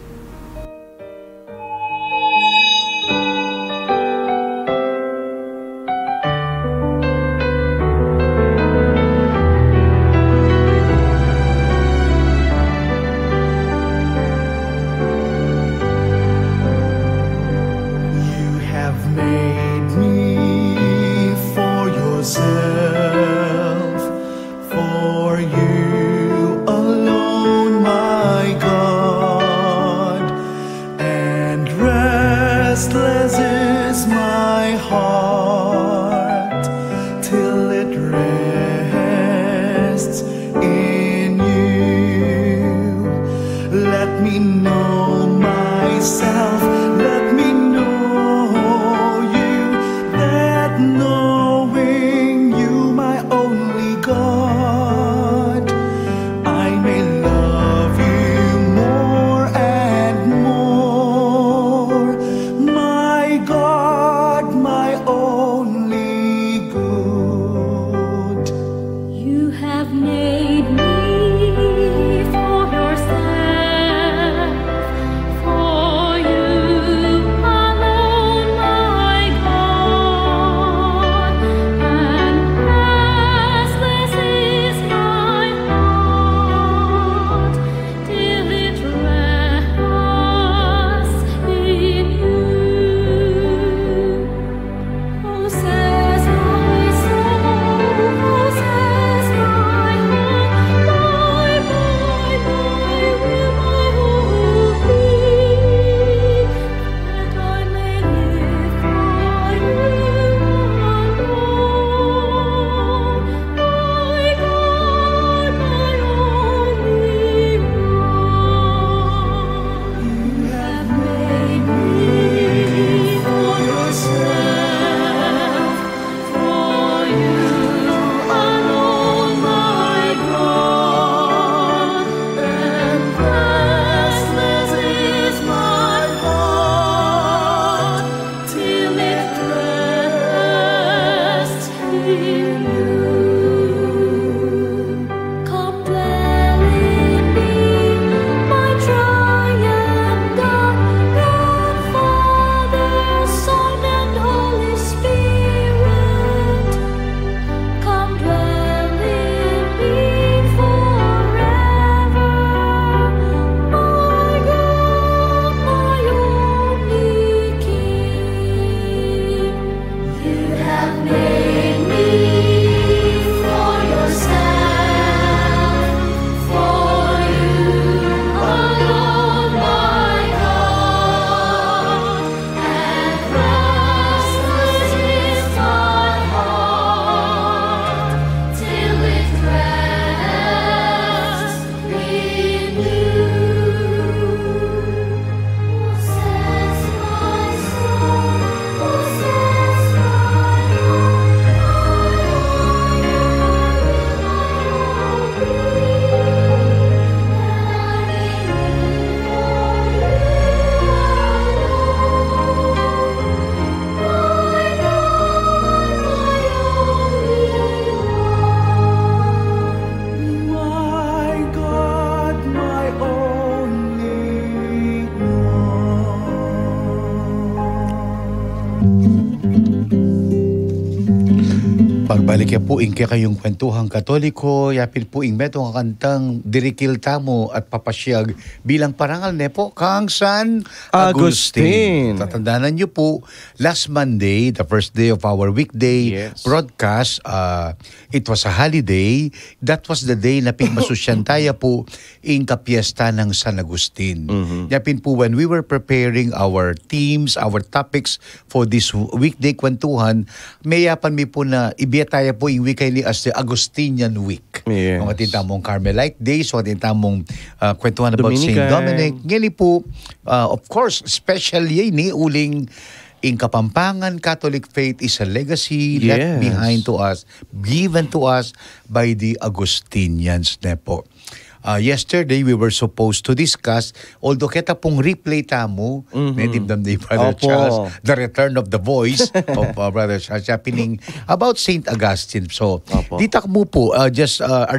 For you alone, my God. Pagbalik po ingke kayong kwentuhang Katoliko, yapin po ing metong kantang dirikil tamo at papasyag bilang parangal nepo kang San Agustin. Tatandaan niyo po, last Monday, the first day of our weekday broadcast, it was a holiday. That was the day na pigmasusyantaya po ing kapiesta ng San Agustin. Yapin po when we were preparing our themes, our topics for this weekday kwentuhan, may yapan mi po na ibiyataya po yung week ni as the Agustinian Week. Yes. Yung atintamong Carmelite Days, yung atintamong kwentuhan about St. Dominican. Dominic. Ngayon po, of course, especially ni uling in Kapampangan Catholic faith is a legacy left behind to us, given to us by the Agustinians na po. Yesterday, we were supposed to discuss, although kita pong replay tamo, medimdam ni Brother Charles, the return of the voice of Brother Charles, happening about St. Augustine. So, dita mo po, just a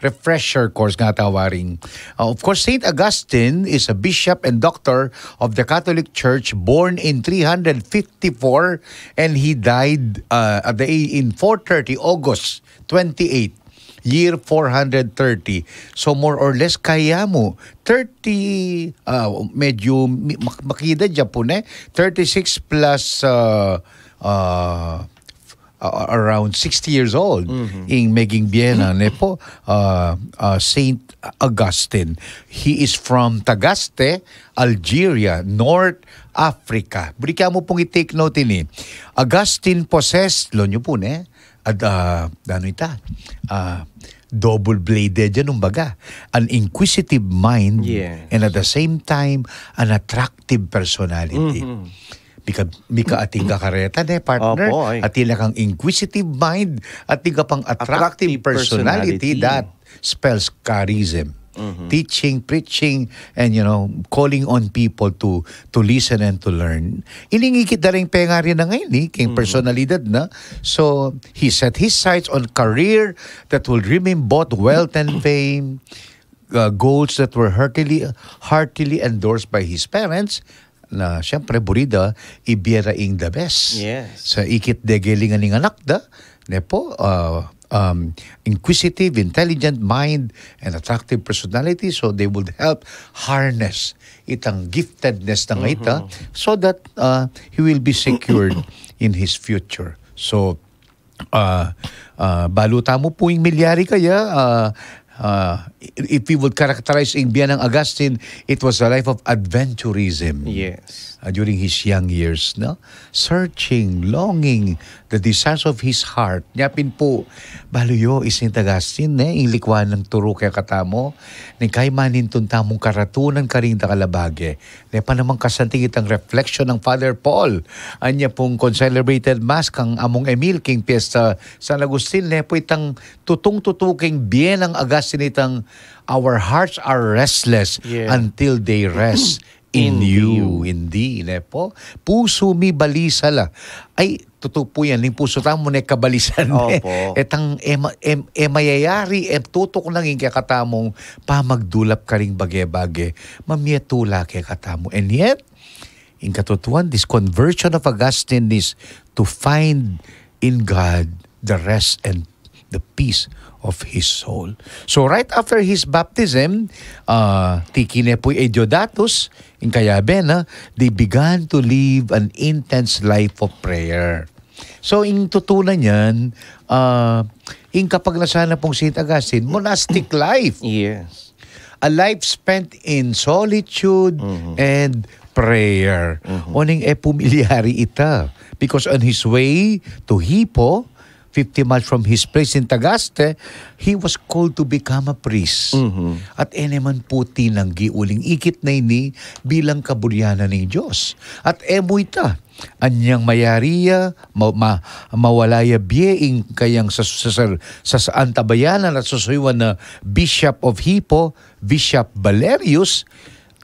refresher course nga tawaring. Of course, St. Augustine is a bishop and doctor of the Catholic Church, born in 354, and he died in 430, August 28. Year 430. So more or less kaya mo 30 medyo makida dyan po 36 plus around 60 years old in maging Vienna po Saint Augustine. He is from Tagaste, Algeria, North Africa. Budi mo pong i-take note ini. Augustine possessed, lo nyo po double-bladed yan baga. An inquisitive mind and at the same time, an attractive personality. Mika ating kakareta partner. Ating kang inquisitive mind, ating ka pang attractive personality that spells charism. Teaching, preaching, and calling on people to listen and to learn. Iningikit na rin pengari na ngayon king personalidad na. So, he set his sights on career that will remain both wealth and fame, goals that were heartily endorsed by his parents, na siyempre burida ibiyera ing the best. Sa ikit degelingan ng anak da, nepo, inquisitive, intelligent mind, and attractive personality, so they would help harness itang giftedness ng ita so that he will be secured in his future. So, baluta mo po yung milyari kaya, if we would characterize in Bianang Augustine, it was a life of adventurism. During his young years, searching, longing, the desires of his heart. Nyapin po, baluyo is St. Augustine, inglikwan ng turo kaya katamo, ni kay manintun tamong karatunan karing takalabage. Pa namang kasanting itang reflection ng Father Paul. Anya pong concelebrated mass kang among Emil king Piesta San Agustin, po itang tutong-tutuking Bienang Augustine itang our hearts are restless until they rest in you. Hindi, po. Puso mi balisala. Ay, totoo po yan. Yung puso tamo na kabalisan. Etang mayayari, tutok lang yung kakatamong pamagdulap ka ring bage-bage. Mamiyatula kaya katamo. And yet, in katotohan, this conversion of Augustine is to find in God the rest and the peace of his soul. So right after his baptism, tikine po Diodatus, in Kayaben, they began to live an intense life of prayer. So in tutunan yan, in kapag nasana pong St. Augustine, monastic life. A life spent in solitude and prayer. Oning pumilyari ita. Because on his way to Hippo, 50 miles from his place in Tagaste, he was called to become a priest. At eneman puti ng giuling ikit na ini bilang kaburyana ng Diyos. At emoy ta, anyang mayariya, mawalaya bieing kayang sa antabayanan at susuywan na Bishop of Hippo, Bishop Valerius,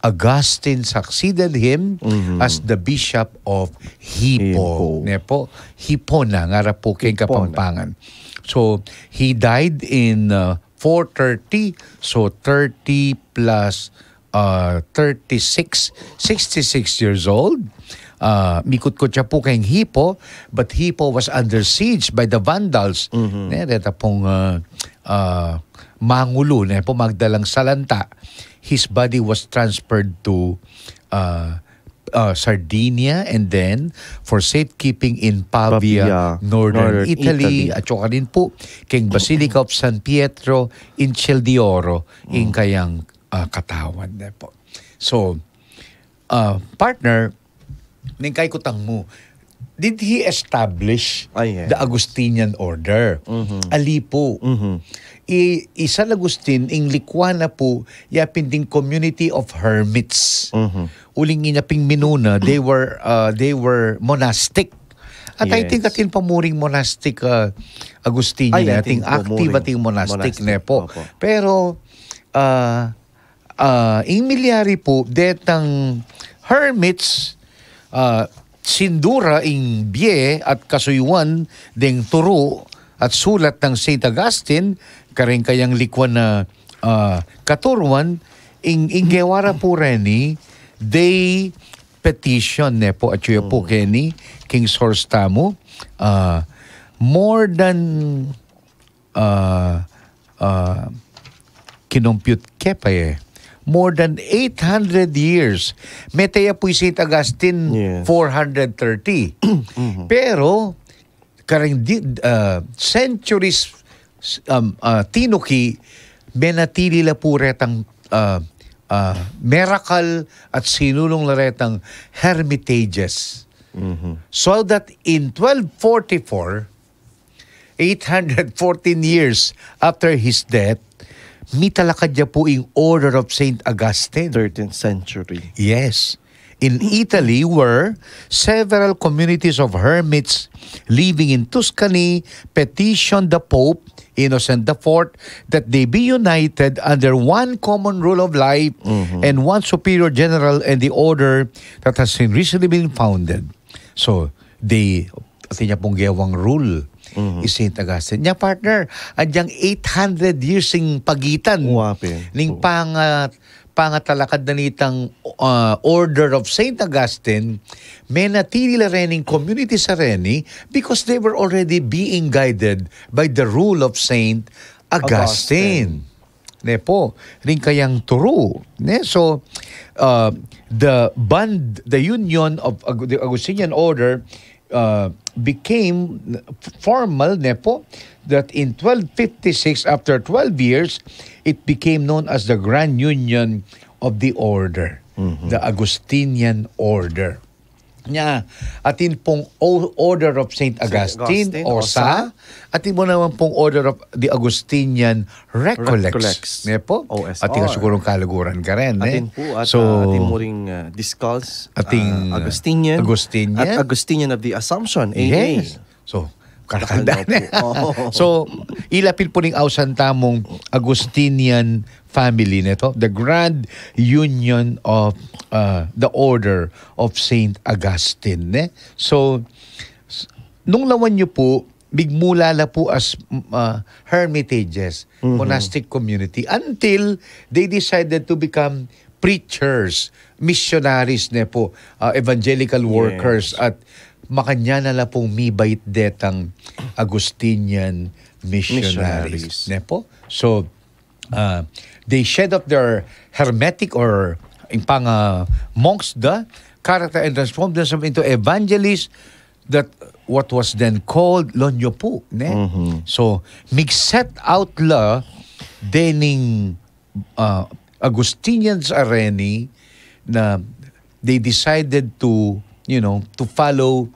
Augustine succeeded him as the Bishop of Hippo. Nepo, Hippo na, nga po kayong Kapampangan. So, he died in 430, so 30 plus 36, 66 years old. mikot-kot siya po kayong Hippo, but Hippo was under siege by the Vandals. Deta pong mangulo, po magdalang salanta. His body was transferred to Sardinia, and then for safekeeping in Pavia, northern Italy. At saka din po kayong Basilica of San Pietro in Ciel in kayang katawan. Po. So, partner, ning kay kutang mo, did he establish the Augustinian order? Ali po. San Agustin, ing likwa na po, yapin ding community of hermits. Uling inaping minuna, they were monastic. At I think atin pamuring monastic Agustinian, ating active ating monastic na po. Pero, ing milyari po, detang hermits, sindura ing bie at kasuyuan ding turo at sulat ng St. Augustine, karing kayang likwan na katuruan, ing gewara po reni, they petition po at yuya po keni, king source tamo, more than kinompute kepa more than 800 years. Metaya po St. Augustine, 430. Pero, karing centuries tinuki, menatili la po retang miracle at sinulong la retang hermitages. So that in 1244, 814 years after his death, mitalakad niya po yung Order of St. Augustine. 13th century. Yes. In Italy were several communities of hermits living in Tuscany petitioned the Pope, Innocent IV, that they be united under one common rule of life and one superior general and the order that has recently been founded. So, ati niya pong gewang rule is St. Augustine. Nya partner, adyang 800 years ng pagitan. Ning pangatalakad na nitang Order of St. Augustine, may natili la rening community sa reni because they were already being guided by the rule of St. Augustine. Ne po, ring kayang turo. Ne? So, the union of the Augustinian order became formal, nepo, that in 1256, after 12 years, it became known as the Grand Union of the Order, the Augustinian Order. Nya, atin pong Order of St. Augustine, OSA, atin mo naman pong Order of the Augustinian Recollects. Nepo? OSR. Atin sigurong kalaguran ka rin. Atin po, at atin mo ring discuss ating Augustinian, at Augustinian of the Assumption, AA. Yes. So, kakanda na. So, ilapil po ning ausantamong Augustinian family nito, the Grand Union of the Order of St. Augustine. So, nung lawan nyo po, bigmula la po as hermitages, monastic community, until they decided to become preachers, missionaries po, evangelical workers, at makanya na la pong mibait detang Augustinian missionaries. Po. So, they shed off their hermetic or monks character and transformed themselves into evangelists that what was then called Lonyo po. So, mig-set out la dening Augustinians areni na they decided to follow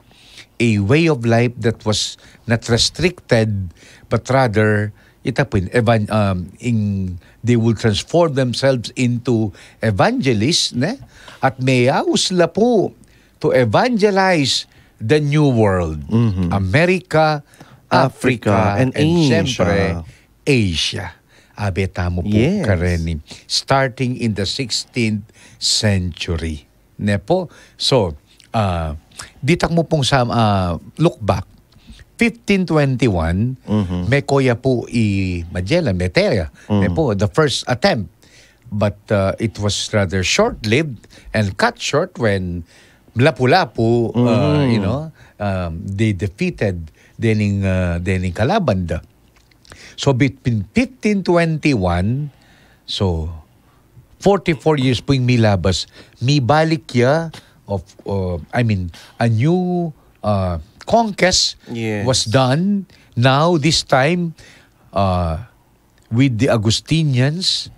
a way of life that was not restricted, but rather they will transform themselves into evangelists, at mayaus la po to evangelize the new world, America, Africa, and siyempre Asia. Abetamo po kareni, starting in the 16th century. Nepo? So, ditak mo pong sa look back, 1521, may koya po Magellan, Meteria, po, the first attempt. But it was rather short-lived and cut short when Lapu-Lapu, they defeated dening kalaban da. So between 1521, so 44 years po yung milabas, may balik ya of, a new conquest was done. Now, this time, with the Agustinians,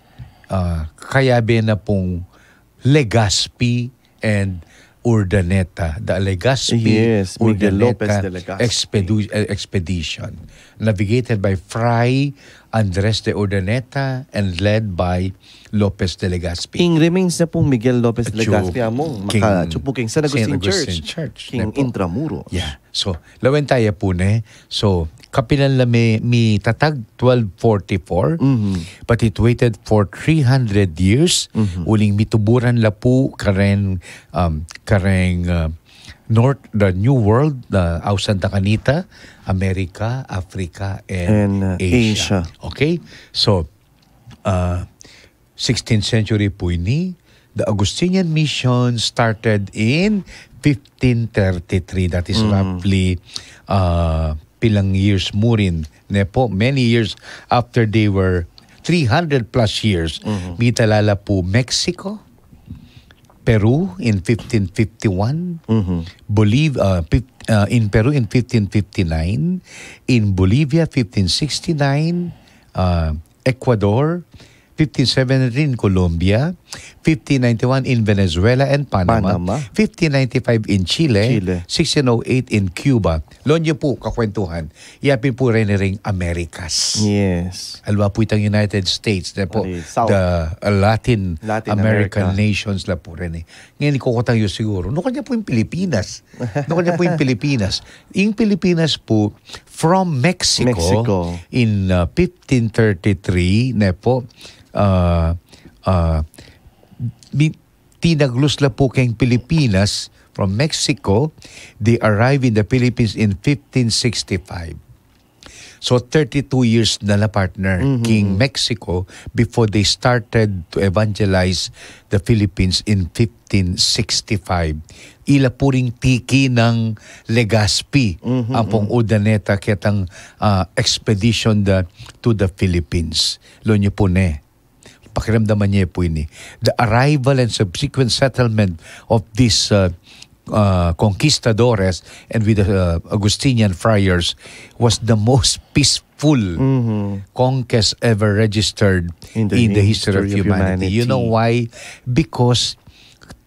kayabe na pong Legazpi and Urdaneta. The Legazpi Miguel Lopez de Urdaneta expedition, navigated by Fray Andres de Urdaneta and led by Lopez de Legazpi. King remains na pong Miguel Lopez de Legazpi among makachupuking San Agustin Church. King Intramuros. Yeah. So, lawen tayo po ne. So, kapilan la mi tatag 1244, but it waited for 300 years. Uling mituburan la po kareng North, the New World, the Santa Canita, America, Africa, and Asia. Okay? So, 16th century po ini. The Augustinian mission started in 1533. That is roughly pilang years mo rin. Nepo, many years after they were 300 plus years. May talala po Mexico, Peru in 1551, in Peru in 1559, in Bolivia 1569, Ecuador 1570 in Colombia, 1591 in Venezuela and Panama, 1595 in Chile, 1608 in Cuba. Lonyo po, kakwentuhan, yapin po rin Americas. Yes. Alwa po itang United States, na po, the Latin American nations la po rin. Ngayon, kukutang yun siguro, kanya po yung Pilipinas. Yung Pilipinas po, from Mexico. In 1533, na po, tinaglos la po kayong Pilipinas from Mexico. They arrived in the Philippines in 1565. So 32 years na la partner King Mexico before they started to evangelize the Philippines in 1565. Ila puring tiki ng Legazpi ang pong Urdaneta kitang expedition to the Philippines. Lonyo po ne. Pakiramdaman niya po ini. The arrival and subsequent settlement of these conquistadores and with the Augustinian friars was the most peaceful conquest ever registered in the history of humanity. You know why? Because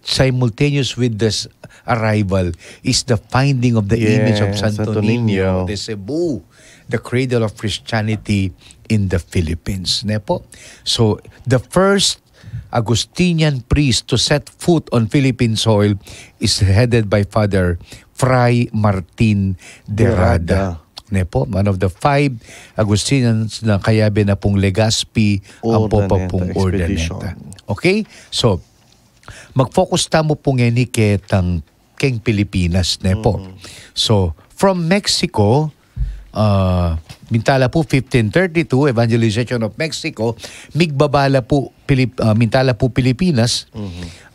simultaneous with this arrival is the finding of the image of Santo Niño de Cebu, the cradle of Christianity in the Philippines. Nepo? So, the first Agustinian priest to set foot on Philippine soil is headed by Father Fray Martin de Rada. Nepo, one of the 5 Agustinians na kayabe na pong Legazpi ang pong Urdaneta. Okay? So, mag-focus tamo pong yan ketang keng Pilipinas. Nepo. So, from Mexico, mintala po 1532, evangelization of Mexico, migbabala po mintala po Pilipinas,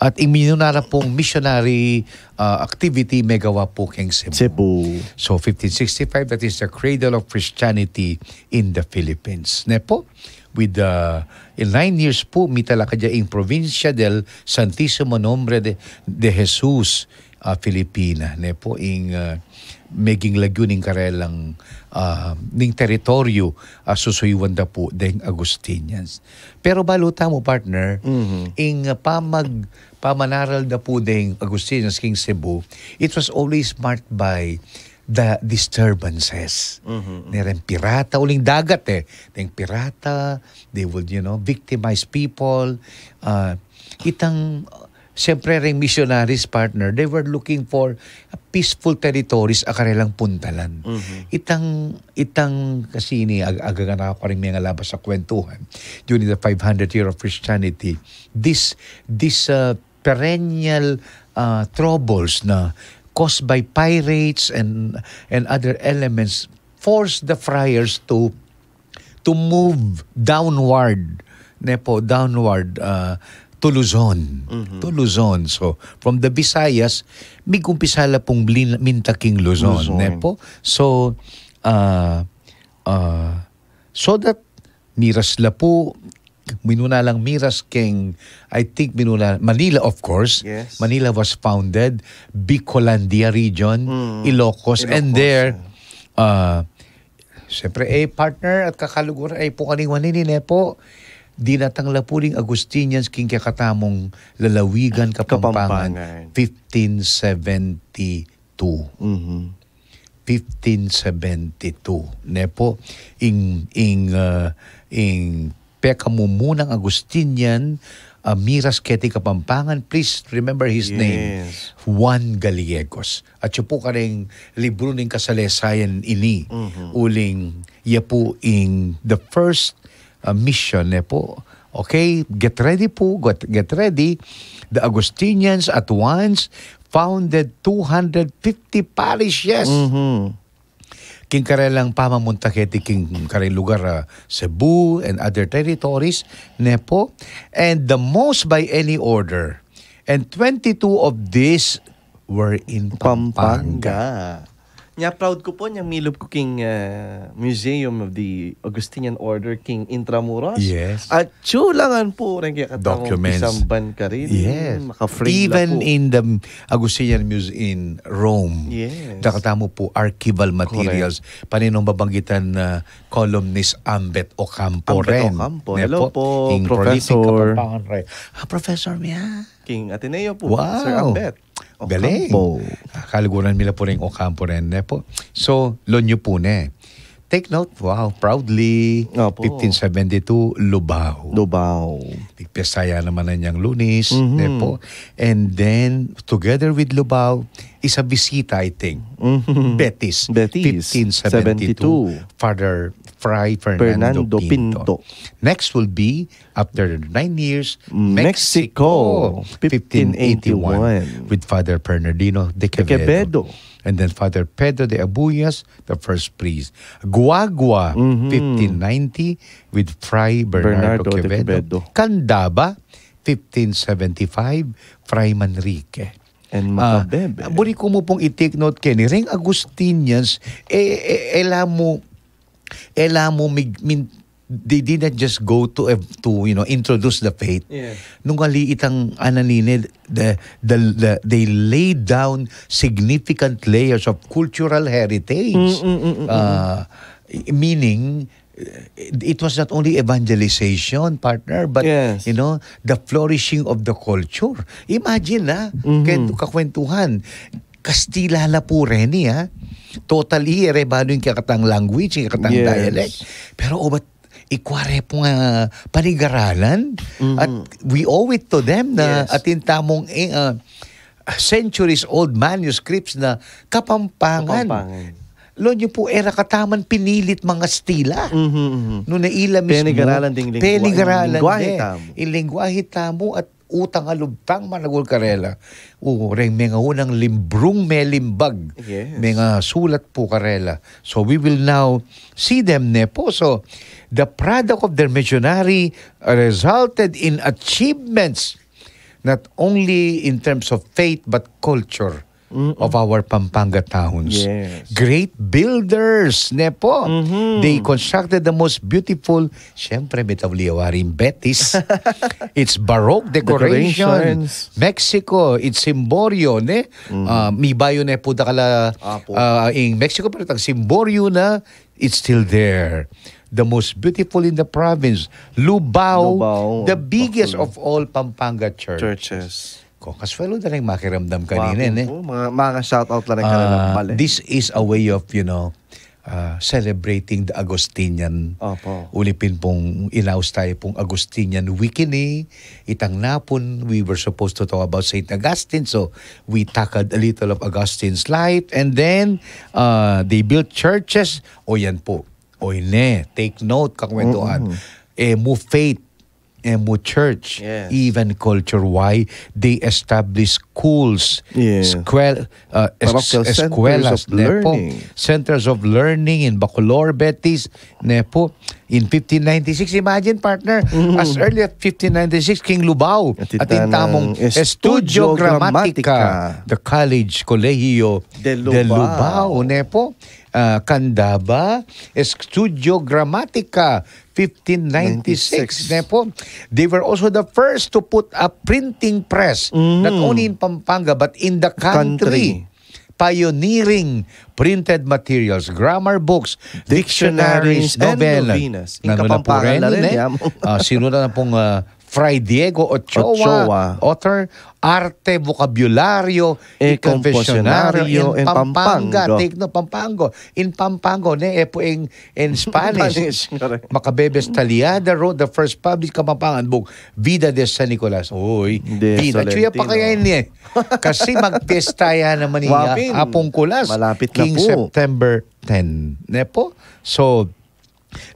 at iminunara pong missionary activity megawa po keng Cebu. So 1565, that is the cradle of Christianity in the Philippines. Nepo, with in 9 years po mitala kadya in Provincia del Santísimo Nombre de Jesus, Filipina. Nepo, ing maging laguning karelang ning teritoryo susuywan da po deng Agustinians. Pero baluta mo partner, ing pamanaral da po deng Agustinians king Cebu, it was always marked by the disturbances. Neren pirata, uling dagat deng pirata, they would, victimize people. Siyempre rin missionaries partner, they were looking for peaceful territories akarilang puntalan. Itang kasi ini agagana ko rin mga labas sa kwentuhan during the 500 year of Christianity. This perennial troubles na caused by pirates and other elements forced the friars to move downward. Nepo, downward to Luzon. To Luzon. So, from the Visayas, may kumpisala pong Mintaking Luzon. Nepo? So, so that miras la po, minuna lang miras king, I think minuna, Manila of course. Yes. Manila was founded, Bicolandia region, Ilocos, and there, siyempre, partner at kakaluguran ay po kaning Nepo, dinatangla po ring Agustinians king kakatamong lalawigan Kapampangan, 1572. 1572. Nepo, ing pekamumunang Agustinian, Miras Keti Kapampangan. Please remember his name. Juan Gallegos. At siya po karing libro ng kasalesayan ini. Uling, iya po ing the first mission, Nepo. Okay, get ready po, get ready. The Agustinians at once founded 250 parishes. King karelang pamamuntaketi king karel lugar Cebu and other territories, Nepo. And the most by any order. And 22 of these were in Pampanga. Nya proud ko po niyang milop ko king Museum of the Augustinian Order King Intramuros. Yes. At chulangan po rin kaya katawang Documents. Pisamban ka rin. Yes. Maka-frame Even na po. in the Augustinian Museum in Rome. Yes. Nakatamo po archival materials. Paninong babanggitan na columnist Ambet Ocampo rin. Ocampo. Hello po, King Professor. prolific Kapampangan rin. Professor Mia. King Ateneo po. Wow. Sir Ambet. Galing. Ocampo. Kaliguran nila po rin Ocampo rin. Po. So, lonyo po na. Take note, wow, proudly, Opo. 1572, Lubao. Pisaya naman na niyang Lunis. Po. And then, together with Lubao, is a bisita, I think. Betis. 1572. Father Fray Fernando Pinto. Next will be, after 9 years, Mexico. 1581. With Father Bernardino de Quevedo. And then Father Pedro de Abuyas, the first priest. Guagua, 1590, with Fray Bernardo de Quevedo. Candaba, 1575, Fray Manrique. And Macabebe. Buri ko mo pong i-take note, Kenny, ring Agustinians, they did not just go to introduce the faith. Yeah. Nung kaliitang ananine, they laid down significant layers of cultural heritage. Meaning, it was not only evangelization, partner, but Yes. the flourishing of the culture. Imagine kakwentuhan, Kastila la po rin totally erebado yung kakatang language, yung kakatang dialect. Pero ba't ikware po nga panigaralan? At we owe it to them na atintamong centuries old manuscripts na Kapampangan. Lonyo po era kataman pinilit mga stila. No naila mismo. Penigaralan ding lingwahe tamo at utang alubtang managul karela. Reng mga unang limbrung melimbag. Yes. Mga sulat po karela. So we will now see them, Nepo. So the product of their missionary resulted in achievements not only in terms of faith but culture of our Pampanga towns. Yes. Great builders, Nepo. They constructed the most beautiful, syempre, Metawliawaring Betis. It's Baroque decoration. Decorations. Mexico, it's Simborio, ne? Mi bayo ne po dakala in Mexico, pero tag Simborio na, it's still there. The most beautiful in the province. Lubao, the biggest of all Pampanga churches. Kaswelo na rin makiramdam kanina. Mga shoutout lang ka na This is a way of, celebrating the Agustinian. Ulipin pong inaus tayo pong Agustinian Wikini. Itang napon, we were supposed to talk about St. Augustine. So, we tackled a little of Augustine's life. And then, they built churches. O yan po. Take note, kakwentuhan. Mo faith Emu Church, Yes. even culture. Why? They establish schools, Yeah. Parochial centers escuelas, of learning. Centers of learning in Bacolor, Betis, Nepo. In 1596, imagine partner, as early at 1596, King Lubao at intamong Estudio Grammatica, the college, Colegio de Lubao, Nepo. Candaba, Estudio Grammatica, 1596. Nepo. They were also the first to put a printing press, not only in Pampanga but in the country. Pioneering printed materials, grammar books, dictionaries, and novelas. novenas. Nano na po rin, sinunod na pong Fray Diego Ochoa, author, arte, vokabularyo, confessionaryo in Pampanga. Take no, Pampango. In Pampango, in Spanish. Macabebes Taliada wrote the first published Kapampangan book, Vida de San Nicolas. Uy, Vida. Chuya pa kaya niya. Kasi magtestaya naman niya. Apong Kulas. Malapit na King po. September 10. Nepo? So,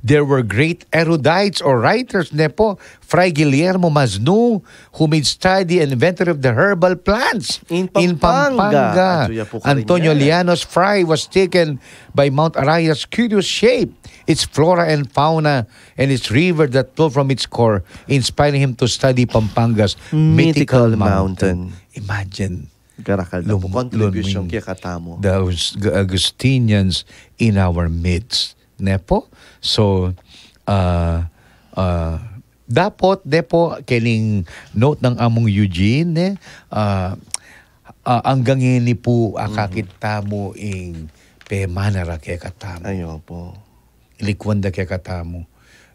there were great erudites or writers, Nepo. Fray Guillermo Maznu, who made study and inventor of the herbal plants in Pampanga. Antonio Llanos Fray was taken by Mount Araya's curious shape, its flora and fauna, and its river that flowed from its core, inspiring him to study Pampanga's mythical mountain. Imagine. Contribution kaya katamo. The Augustinians in our midst. Nepo? So, dapat, Nepo, kining note ng among Eugene, hanggang ini po akakita mo ing pemanara kaya katamo. Ayaw po. Ilikwanda kaya katamo.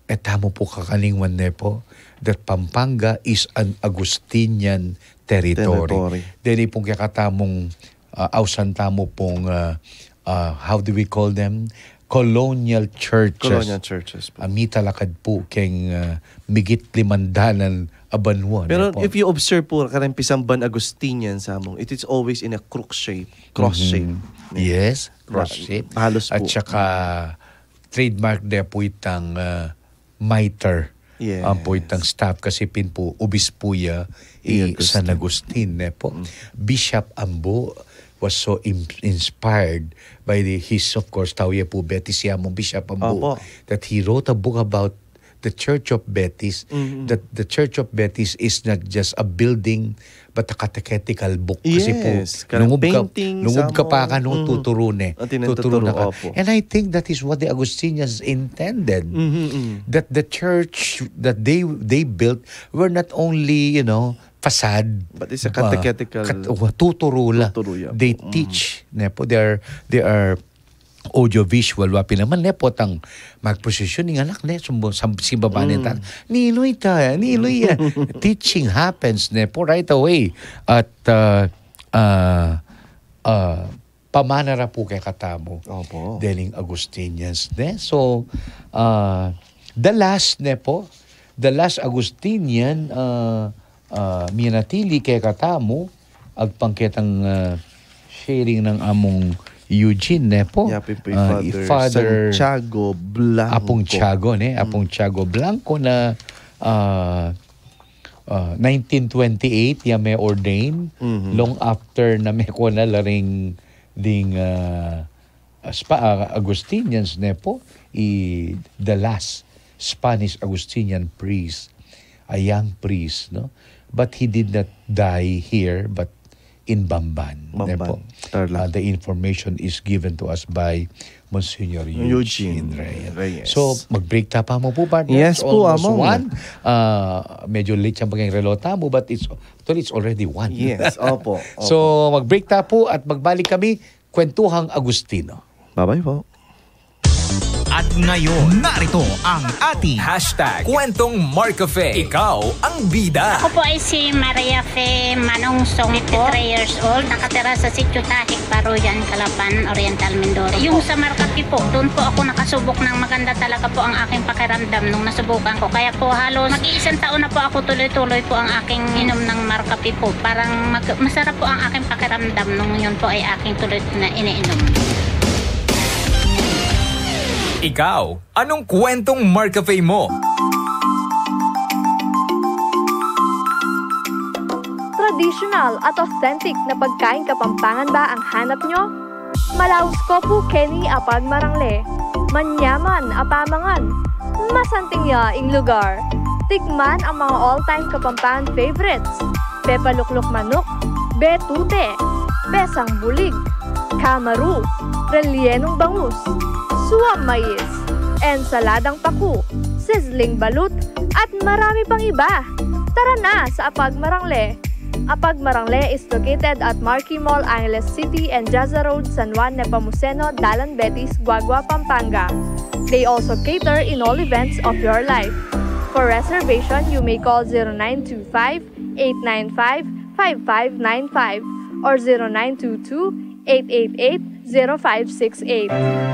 Etamo po kakalingwan, Nepo, that Pampanga is an Augustinian territory. Dili pong kaya katamong ausantamo pong, how do we call them? Colonial churches. Amita lakad po keng migit 500 abanwan. Pero if you observe po, karang Pisamban Agustinian sa among, it is always in a cross shape. Yes, cross shape. Halos po. At saka trademark de po itang mitre. Yes. Ang po itang staff kasi pin po obispo ya San Agustin. Po. Bishop Ambo was so inspired by his, of course, Tauya po Betis Yamong Bishop Ambo, that he wrote a book about the Church of Betis, that the Church of Betis is not just a building, but a catechetical book. Kasi po, lungub ka pa ka nung tuturo na. And I think that is what the Augustinians intended. That the church that they built were not only, facade, but it's a catechetical tuturo. They teach. Nepo, they are audiovisual. Wapi naman nepo tang mag-positioning anak ne simbabanin tan. Niloy yan. Teaching happens nepo right away at pamanara po kay katamo. Deling Augustinians ne. So the last Augustinian minatili kay katamo agpangketang sharing ng among Eugene Nepo, Father Santiago Blanco. Apong Tiago Blanco na 1928 ya may ordain long after na may ko na laring ding Augustinians Nepo, the last Spanish Augustinian priest, a young priest, no? But he did not die here, but in Bamban. The information is given to us by Monsignor Eugene Reyes. So, mag-break ta pa mo po, partner. Yes po, among. Medyo late siyang paging relota mo, but it's already 1. Yes, opo. So, mag-break ta po at magbalik kami, Kwentuhang Agustino. Bye-bye po. At ngayon, narito ang ating #Kwentong Marcafe. Ikaw ang bida. Ako po ay si Maria Fe Manungsong, 53 years old. Nakatira sa Sitio Tahik, Paruyan, Calapan, Oriental, Mindoro. Yung sa Marcafe po, doon po ako nakasubok ng maganda talaga po ang aking pakiramdam nung nasubukan ko. Kaya po halos mag-iisang taon na po ako tuloy-tuloy po ang aking inom ng Marcafe po. Parang masarap po ang aking pakiramdam nung yun po ay aking tuloy na iniinom. Ikaw, anong kwentong Marcafe mo? Traditional at authentic na pagkain Kapampangan ba ang hanap nyo? Malaos ko po Kenny apag marangle. Manyaman apamangan. Masantingya ing lugar. Tikman ang mga all-time Kapampangan favorites. Pepaluklok manok, betute, besang bulig, kamaru, relyenong bangus, suwam mais, ensaladang paku, sizzling balut, at marami pang iba. Tara na sa Apag Marangle. Apag Marangle is located at Marquee Mall, Angeles City and Jaza Road, San Juan, Nepomuceno, Dalan, Betis, Guagua, Pampanga. They also cater in all events of your life. For reservation, you may call 0925-895-5595 or 0922-888-0568.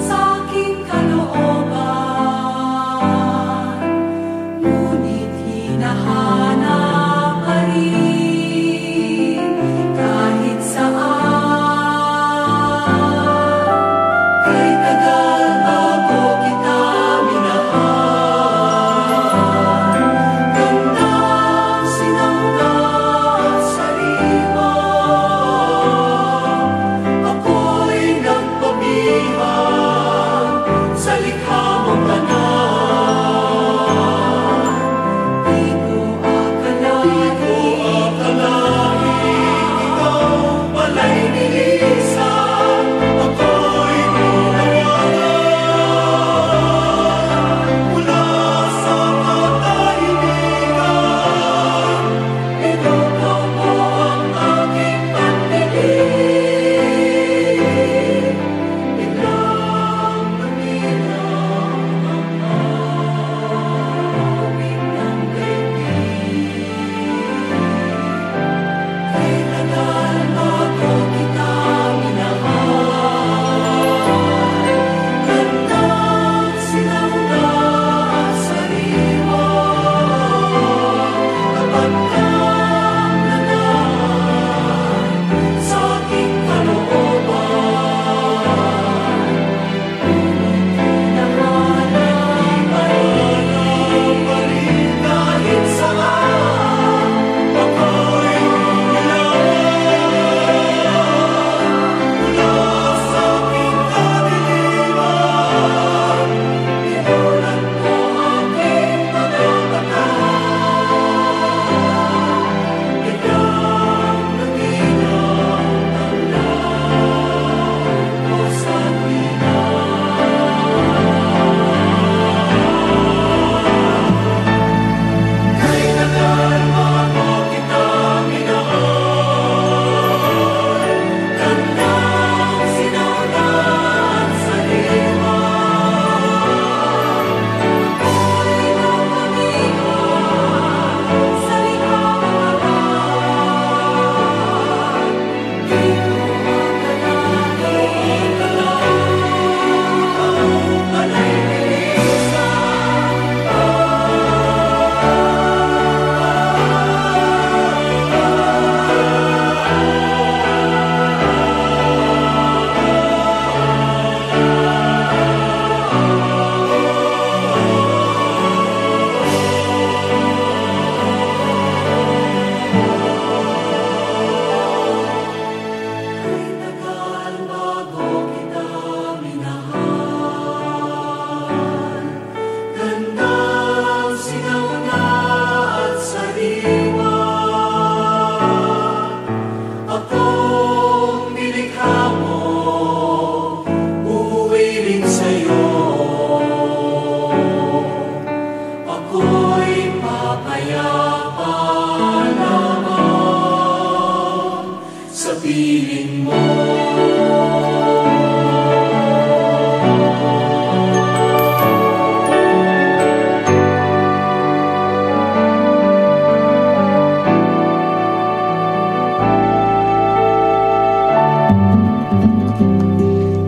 Sa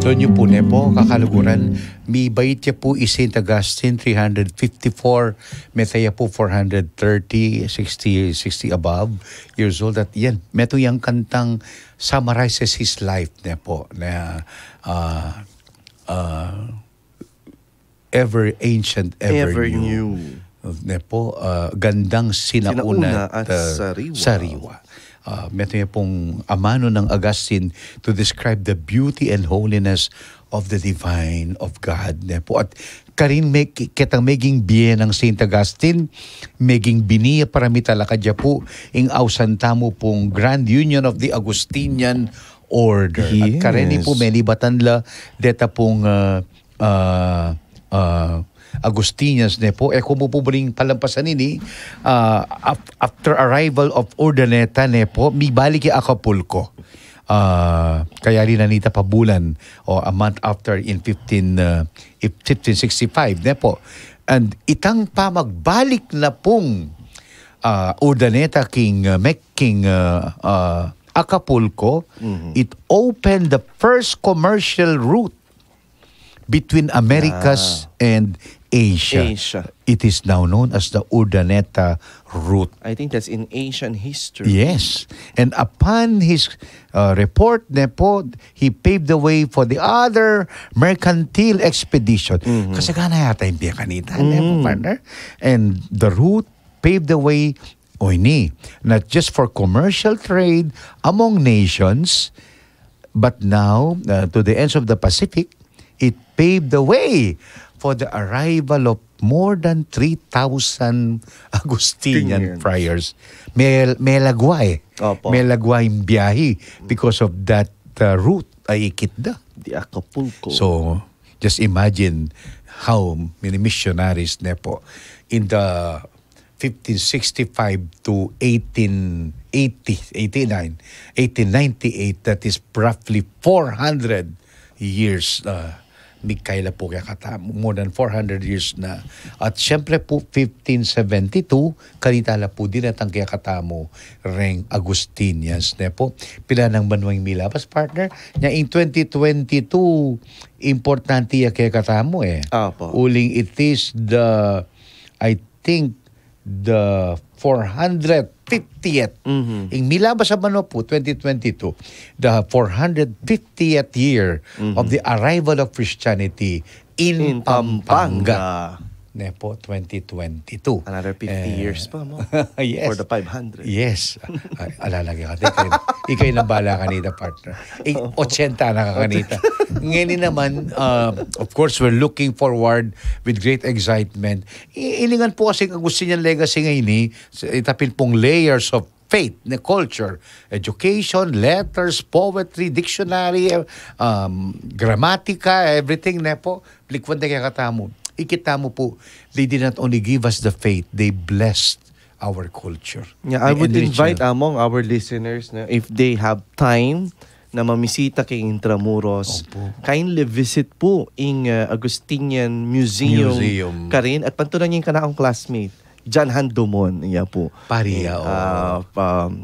So nyo po ne po, kakaluguran, mi bayit niya po is St. Augustine, 354, metaya po 430, 60 above years old. At yan, meto yung kantang summarizes his life ne po, na ever ancient, ever new. Ne po, gandang sinauna at sariwa. Meto niya pong amano ng Augustine to describe the beauty and holiness of the divine of God. Ne po. At karin kitang meging biye ng St. Augustine, meging biniya parami talaka dya po, ing ausantamo pong Grand Union of the Augustinian Order. Yes. At karin po, menibatanla, deta pong Agustinians ne po, kung po rin palampasan nini, after arrival of Urdaneta ne po, mi balik Acapulco. Kaya rin nanita pa bulan o a month after in 1565 ne po. And itang pa magbalik na pong Urdaneta king Acapulco, it opened the first commercial route between Americas and Asia. It is now known as the Urdaneta route. I think that's in Asian history. Yes. And upon his report, Nepo, he paved the way for the other mercantile expedition. Kasi gana yata yung biya kanita, Nepo, partner. And the route paved the way, not just for commercial trade among nations, but now, to the ends of the Pacific, it paved the way for the arrival of more than 3,000 Agustinian friars. May lagway. May lagway yung biyahe because of that route ay ikitda. The Acapulco. So, just imagine how many missionaries na po in the 1565 to 1898, that is roughly 400 years Mikaela po kaya kata, more than 400 years na. At syempre po, 1572, kanitala po din at ang kaya katamo reng Agustinians. Ne po, pila ng banwang milabas, partner. Nya in 2022, importante ya kaya katamo Uling it is the, I think, the 450th. In milabas sa Mano po, 2022, the 450th year of the arrival of Christianity in Pampanga. Nepo, 2022. Another 50 years pa mo. Yes. For the 500. Yes. Alalagay ka. Ikay na bala kanita, partner. 80 na ka kanita. Ngayon naman, of course, we're looking forward with great excitement. Ilingan po kasi ang Agustinian legacy ngayon itapin pong layers of faith, culture, education, letters, poetry, dictionary, grammatica, everything na po. Likwan na kaya katamo. Ikita mo po, they did not only give us the faith, they blessed our culture. Yeah, I would invite among our listeners na if they have time na mamisita kay Intramuros, kindly visit po in Agustinian Museum. Karin at pantunan niyo yung kanaong classmate. John Handomon, iya po. Paria,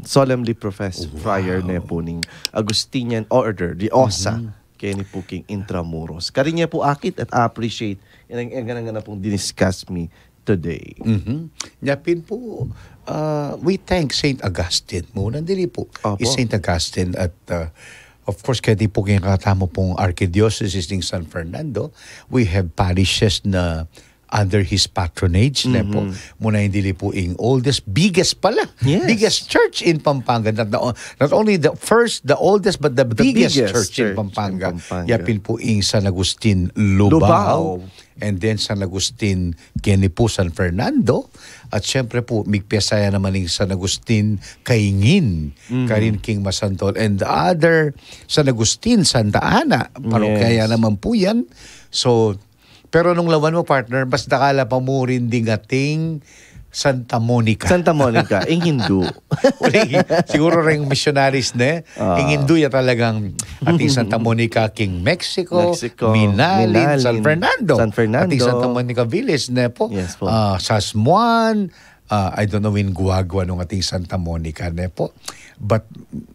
solemnly professed friar na po ng Agustinian Order, the OSA. Kaya ni po king Intramuros. Karin niya po akit at appreciate yung ganang pong diniscuss me today. Yapin po, we thank St. Augustine muna. Dili po, is St. Augustine at of course, kaya di po kaya katamo pong Archdiocese ng San Fernando. We have parishes na under his patronage na po. Muna hindi po yung biggest pala. Yes. Biggest church in Pampanga. Not only the oldest, but the biggest church in Pampanga. Yapin po yung San Agustin Lubao. And then San Agustin kini po San Fernando. At syempre po, migpiyasaya naman yung San Agustin Kaingin. Karin King Masantol. And the other San Agustin Santa Ana. Parokya naman po yan. So, pero nung lawan mo, partner, mas nakala pa mo rin ding ating Santa Monica. Santa Monica, in Hindu. Siguro rin missionaries na in Hindu ya talagang ating Santa Monica King Mexico, Minalin, San Fernando. Ating Santa Monica Village na po. Yes, po. Sasmuan, I don't know in Guagua nung ating Santa Monica na po. but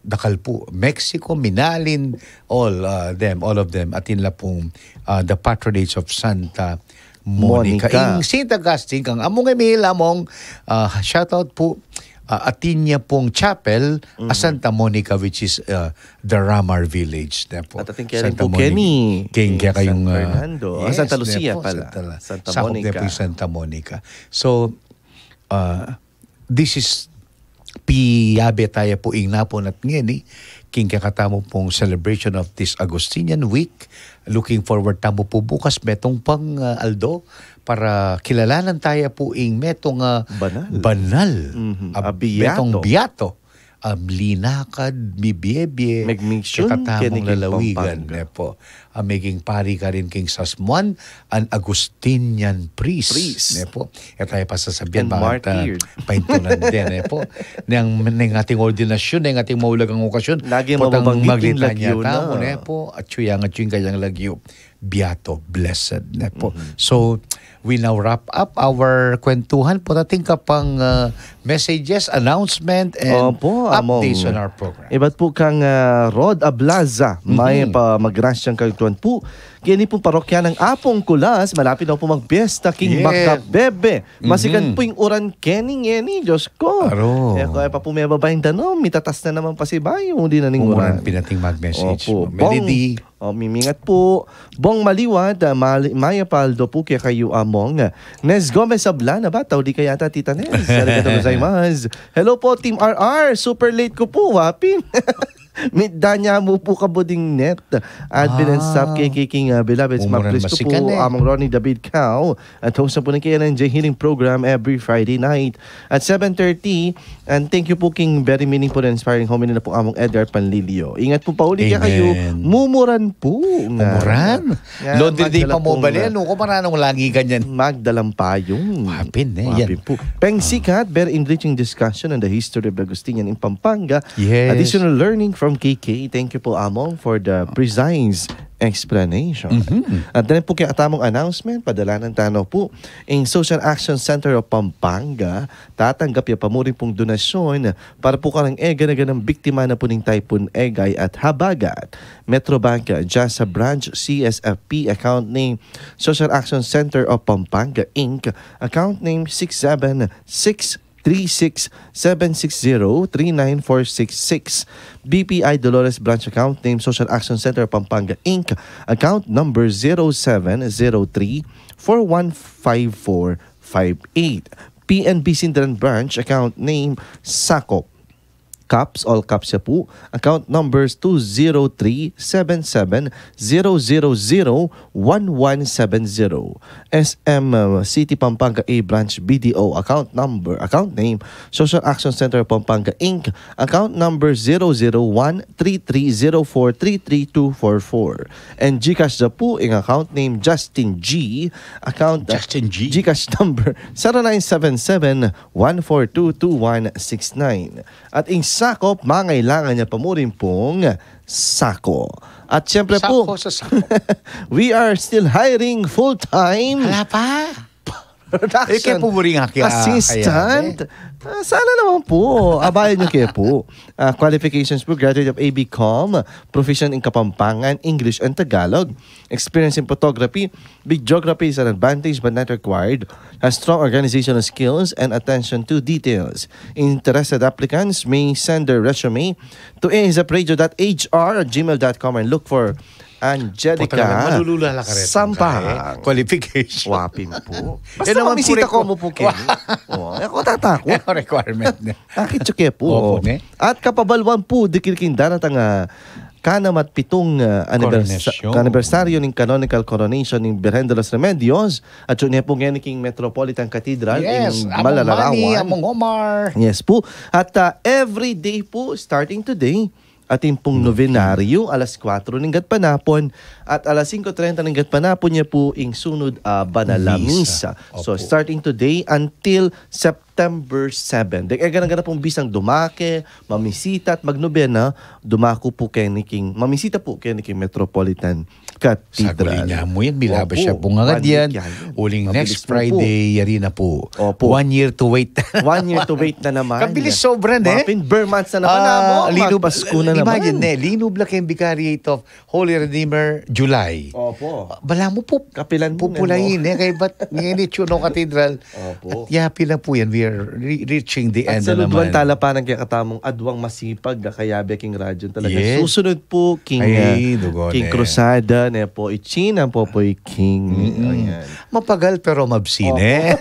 dakal po Mexico, Minalin, all of them atin la pong the patronage of Santa Monica. Ing St. Augustine kang among Emil among shoutout po atin niya pong chapel Santa Monica, which is the Ramar Village. At ating kaya rin po Kenny. King kaya kayong San Fernando. Santa Lucia pala. Santa Monica. Po Santa Monica. So, this is piyabe tayo po ingnapon at ngayon king kakatamo pong celebration of this Augustinian week. Looking forward tamo po bukas metong pang Aldo para kilalanan tayo po metong banal. Metong biyato. Linakad, mibiyebye, katamong lalawigan. Po. Maging pari ka rin king Sasmuan, an Agustinian priest. Po. Ito ay pasasabihan, bakit paintunan din. Po. Nang ating ordinasyon, nang ating maulagang okasyon, lagi mababanggitin lagyo na. Po. At yung kayang lagyo, biyato, blessed. Po. So, we now wrap up our kwentuhan. Putating ka pang messages, announcement, and updates on our program. Iba't po kang Rod Ablaza, may magrasyang kagtuan po. Kini pong parokya ng Apong Kulas, malapit na po magpiesta, King Makabebe. Masikan po yung uran Kenny, Diyos ko. Kaya pa po may babaeng tanong, mitatas na naman pa si Bayo, hindi na ning uran. Pinating mag-message. Melody. Mimingat po. Bong Maliwad, Maya Paldo po kaya kayo among. Nes Gomez Ablana ba? Tao di kaya Tita Nes. Hello po, Team RR. Super late ko po, wapin. Midanya mo po kabuding net. Admin and staff kiking beloved smackers ko po among Ronnie David Cao at host na po ng KNJ Healing Program every Friday night at 7:30. And thank you po king very meaningful and inspiring homily na po among Edgar Panlilio. Ingat po pa uli kaya kayo. Mumuran po. Mumuran? London day pa mo ba yan? Kung maranong lagi ganyan. Magdalampayong. Wapin po. Pengsikat, very enriching discussion on the history of Agustinian in Pampanga. Additional learning from KK. Thank you po among for the precise explanation. At then po kaya atamong announcement, padala ng tanaw po, in Social Action Center of Pampanga, tatanggap ya pamurin pong donasyon para po karang ega ng biktima na po ng Typhoon Egay at Habagat. Metrobank, Jasa Branch, CSFP, account name Social Action Center of Pampanga, Inc., account name 676-760-3946. BPI Dolores Branch account name Social Action Center Pampanga Inc. account number 0703-415458. PNB Sindaran Branch account name Sakop Caps, all caps siya po. Account numbers 203-77-000-1170. SM City Pampanga A Branch BDO account name Social Action Center Pampanga Inc. account number 001-3304-33244. And GCash na po ang account name Justin G. Account Justin G. GCash number 0977-1422169. At in sakop, mangailangan niya pa mo rin pong sako. At syempre po, we are still hiring full-time. Hala pa. Production po rin assistant. Sana naman po. Abayan nyo kayo po. Qualifications po, graduate of ABCom, proficient in Kapampangan, English and Tagalog, experience in photography, videography is an advantage but not required, has strong organizational skills and attention to details. Interested applicants may send their resume to azapradio.hr@gmail.com and look for Angelica Sampahang. Qualification. Wapin po. Basta mamisita ko mo po, Kenny. Ako tatakot. Requirement niya. Akit po. At kapabalwan po, dikilking daratang kanamat pitong anibersaryo ng canonical coronation ng Birhen de los Remedios at yun po ngayon king Metropolitan Cathedral in Malalarawan. Among Omar. Yes po. At every day po, starting today, ating pong novenaryo, alas 4 ng gatpanapon at alas 5:30 ng gatpanapon niya po ing sunod Banala Misa. So starting today until September September 7. Ganang-ganang pong bisang dumake, mamisita at magnobena, dumako po Kenny King. Mamisita po Kenny King Metropolitan Cathedral. Saguli niya mo yan, bilaba siya po nga yan. Uling next Friday, yari na po. 1 year to wait. 1 year to wait na naman. Kabilis sobran eh. Mapin, Burmans na naman Magpasko na naman. Imagine Linub Laking Vicariate of Holy Redeemer, July. Opo. Bala mo po, kapilan mo. Pupulayin kay ba't ngayon Chuno Cathedral. Opo. At yapi lang po yan. We are reaching the end na naman. At sa Ludwan Talapanan kaya katamong adwang masipag kayabe King Radyon talaga. Yes. Susunod po King Cruzada na po Ichin ang po King. Mapagal pero mabsine.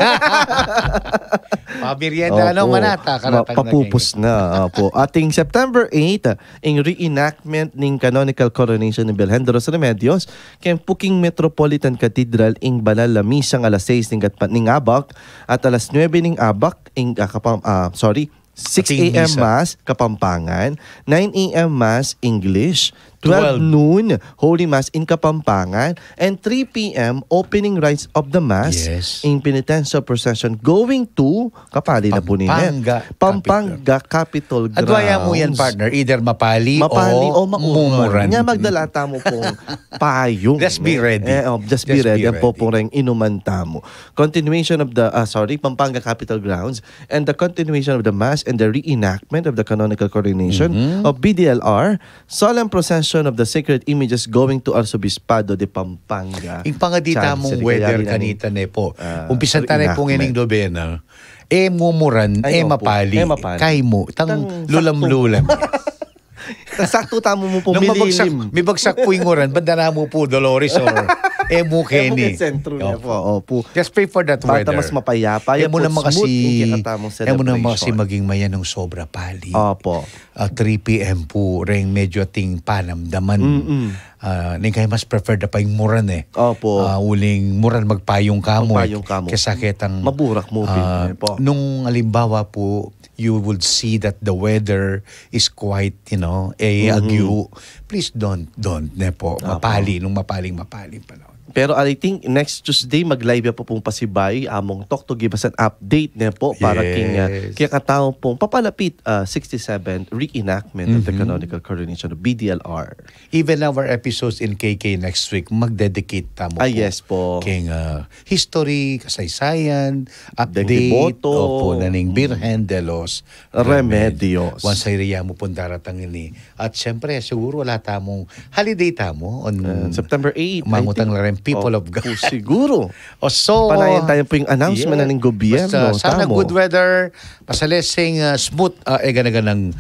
Mabirienda manata papupos na po. Ating September 8 ang reenactment ng canonical coronation ni Virgen de los Remedios kay Puking Metropolitan Cathedral ing banal na misang alas 6 ning abak at alas 9 ning abak ing 6 a.m. Mass Kapampangan, 9 a.m. Mass English, 12 noon Holy Mass in Kapampangan, and 3 p.m. opening rites of the Mass in penitential procession going to kapali na po Pampanga Capitol Grounds. Adwaya mo yan, partner, either mapali o mumuran. Nga magdalata mo pong payong. Just be ready. Just be ready. Yan po pong rin inumanta mo. Continuation of the Pampanga Capitol Grounds and the continuation of the Mass and the reenactment of the canonical coronation of BDLR, solemn procession of the sacred images going to Arzobispado de Pampanga. Yung pangadita mong weather kanita po. Umpisan tayo pong ining dobena. Mumuran, mapali. Kay mo, tang lulam-lulam. Sakto tamo mo po mililim. May bagsak po yung oran, banda na mo po Dolores or Emu Kenny. Just pray for that weather. Bata mas mapayapa. Emu naman kasi maging mayanong sobra pali. Opo. 3 p.m. po ring medyo ating panamdaman. Ning kayo mas preferred na pa yung muran Opo. Uling muran magpayong kamo. Kasakit ang maburak mo po. Nung alimbawa po, you would see that the weather is quite, ague. Please don't po. Mapali, nung mapaling pa lang. Pero I think next Tuesday mag-live po pong pasibay among talk to give us an update na po para kaya katao pong papalapit 67 reenactment of the canonical coronation of BDLR. Even our episodes in KK next week magdedicate tamo po. Yes po. King history, kasaysayan, update po naning Virgen de los Remedios. Once ay riya mo pong daratang ini. At syempre siguro wala tamong holiday tamo on September 8. Mangutang la rin people of God. Siguro. So, panayan tayo po yung announcement na ng gobyerno. Sana good weather, pasalesing smooth, ganaganang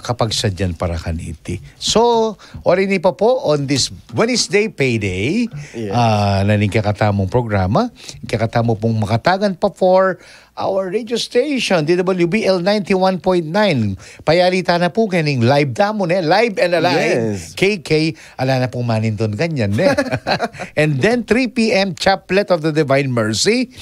kapag sadyan para kaniti. So, orini pa po on this Wednesday payday, naning kakatamong programa, kakatamo pong makatagan pa for our radio station, DWBL 91.9. Payalita na po kaning live damo live and alive. Yes. KK, ala na pong maninton ganyan And then 3 p.m. Chaplet of the Divine Mercy.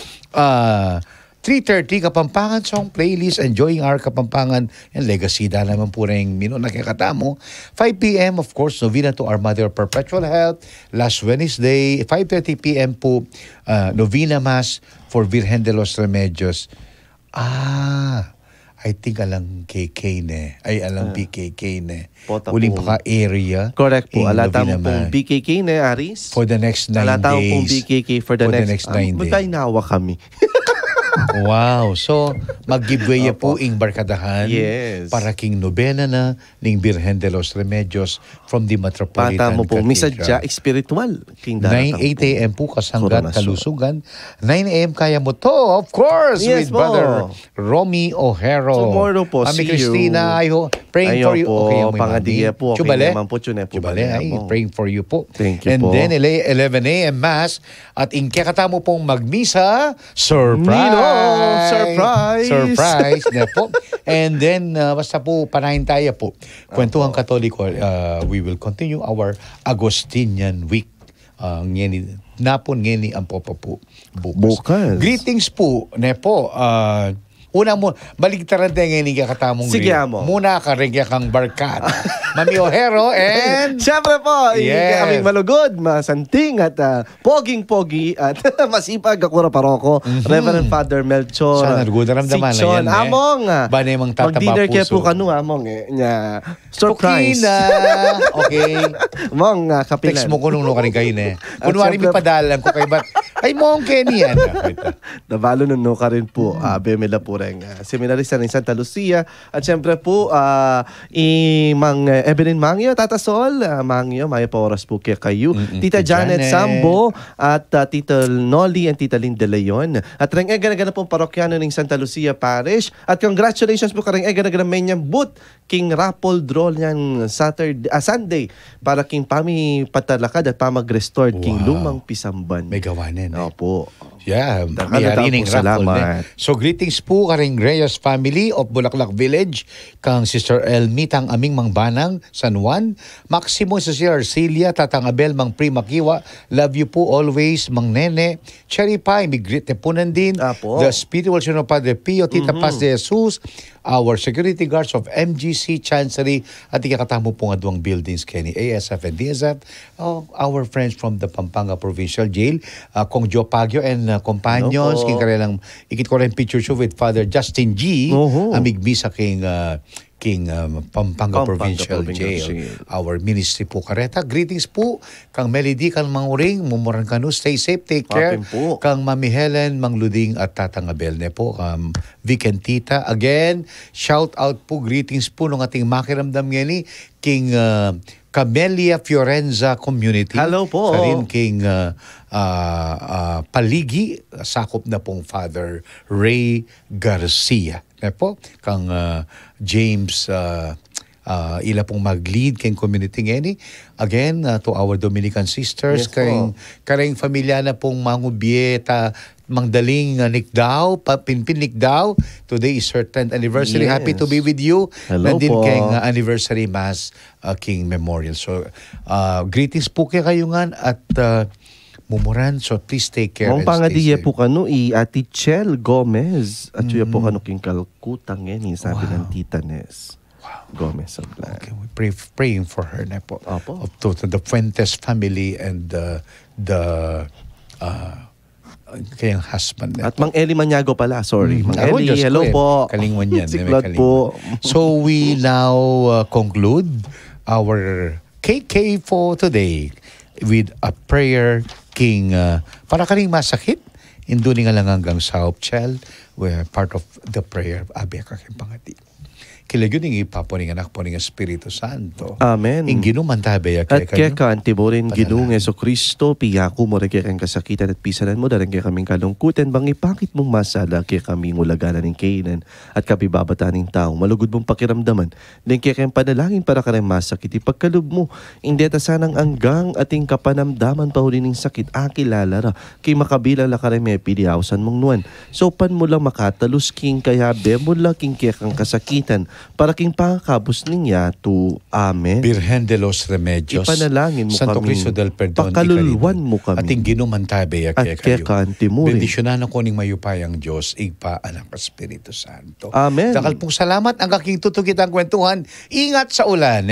3:30 Kapampangan Song Playlist, Enjoying Our Kapampangan and Legacy. Dahil naman po rin nakikatamo. 5 p.m. of course, Novena to Our Mother of Perpetual Health. Last Wednesday, 5:30 p.m. po, Novena Mass for Virgen de los Remedios. I think alang KK alang BKK Uling pa area. Correct po. Alata mo pong BKK Aris. For the next 9 days. Alata mo pong BKK for the next 9 days. Magkay nawa kami. Wow. So, mag-giveaway po ing barkadahan para king nobena na ning Virgen de los Remedios from the Metropolitan Cathedral. Pata mo po, misadya espiritual. 8 a.m. po kasanggat kalusugan. 9 a.m. kaya mo to, of course, with Brother Romy O'Haro. Tomorrow po, Mami Christina, praying for you. Okay, pangadiya po. Chubale? Chubale. Praying for you po. Thank you and po. then 11 a.m. Mass at inkakata mo pong magmisa. Surprise! Surprise na po. And then, basta po, panahin tayo po. Kwentuhang Katoliko, we will continue our Agostinian week. Napon ngeni ang po bukas. Greetings po, Nepo. Una mo, baligtaran tayo ngayon katamong sige mo. Muna ka rin kang barkada. Mami Ojero, and... Siyempre po, Yes. aming malugod, masanting at poging-pogi at masipag Kakura Paroko, Reverend Father Melchor. Sana naguda ramdaman na Sikson. yan, eh. Among, Banay mang tataba mag-dinner kaya puso. po kanu, among, nya, surprise. Pukina. Okay. Among, kapilan. Text mo ko nung ka rin kayo na. Kunwari may syempre- padalan ko kay ba't, ay mo ang Kenny yan. Nabalo nun no ka rin po, Bemela po rin, seminarista ng Santa Lucia. At syempre po, Mang Evelyn Mangyo, Tata Sol, Mangyo, may oras po kaya kayo. Tita Janet Sambo, at Tita Noli and Tita Linda Leon. At rin gana pong parokyano ng Santa Lucia Parish. At congratulations po ka rin gana menyang boot king raffle draw niyan Sunday para king pami patalakad at pamag-restored king lumang Pisamban. May gawanin. Opo. Yeah, may Dagan harining po, raffle. salamat. So greetings po karing Reyes family of Bulaklak Village, kang Sister Elmi tang aming mangbanang San Juan, Maximo Sister Arcelia, Tatang Abel mang Prima Kiwa, love you po always mang Nene, Cherry Pie, may greet po nandin, the spiritual son of Padre Pio, Tita Paz de Jesus, our security guards of MGC Chancery, at ikakatamo po nga duwang buildings Kenny, ASF and DSF, our friends from the Pampanga Provincial Jail, Kong Joe Pagyo and companions, king karelang ikit ko rin picture show with Father Justin G, amigbi sa king Pampanga Provincial Jail. Our ministry po kareta. Greetings po kang Melody, kang Manguring, mumuran kanu, stay safe, take care. Kang Mami Helen, Mang Luding at Tatang Abel ne po, Vic and Tita. Again, shout out po, greetings po nung ating makiramdam ngani, king Camellia Fiorenza Community. Hello po. Karin king Paligi, sakop na pong Father Ray Garcia. Po, kang James ila pong mag-lead kayong community ngeni. Again, to our Dominican sisters, kareng familia na pong Mangubieta, Mangdaling Nikdao, Pinpin Nikdao. Today is her 10th anniversary. Yes. Happy to be with you. Hello Nandin po. kayong anniversary mass king memorial. So, greetings po kayo nga at mumuran. So, please take care Ang and stay pangadiya safe. po kano Ati Chel Gomez at siya po kano king Calcutta ngayon sabi ng Tita Nes. Gomez. Okay, we praying for her na po. To the Fuentes family and the kayang husband na. At Mang Eli Maniago pala, sorry. Mang Ako, Eli, Diyos hello ko, po. Kalingwan yan. Siklot May po. So we now conclude our KK for today with a prayer king para kaning masakit. Induning nga lang hanggang sa child. We're part of the prayer. Abi kaking pangati. Kilagyo ning ipapuning anak po ning Espiritu Santo. Amen. Ingino man tabi At kaya ka, antiborin ginung Yeso Kristo, piyaku mo rin kaya kang kasakitan at pisanan mo, dalang kaya kaming kalungkutan, bang ipakit mong masala kaya kaming ulaganan ng kainan at kapibabata ng tao, malugod mong pakiramdaman, din kaya kayong panalangin para ka rin masakit, ipagkalub mo, hindi ta sanang anggang ating kapanamdaman pahuli ng sakit, akilalara, kay makabilang la ka rin may piliyawasan mong nuan. So pan mo lang makatalus king kaya bemo lang king kaya kang kasakitan, para king pangakabos niya to Amen. Virgen de los Remedios. Ipanalangin mo Santo kami. Cristo del Perdón. Pakaluluwan mo kami. Ating ginumantabe At kaya ka antimurin. Bendisyonan ako ning mayupayang Diyos, igpa anak Espiritu Santo. Amen. Dakal pong salamat ang aking tutugit ang kwentuhan. Ingat sa ulan.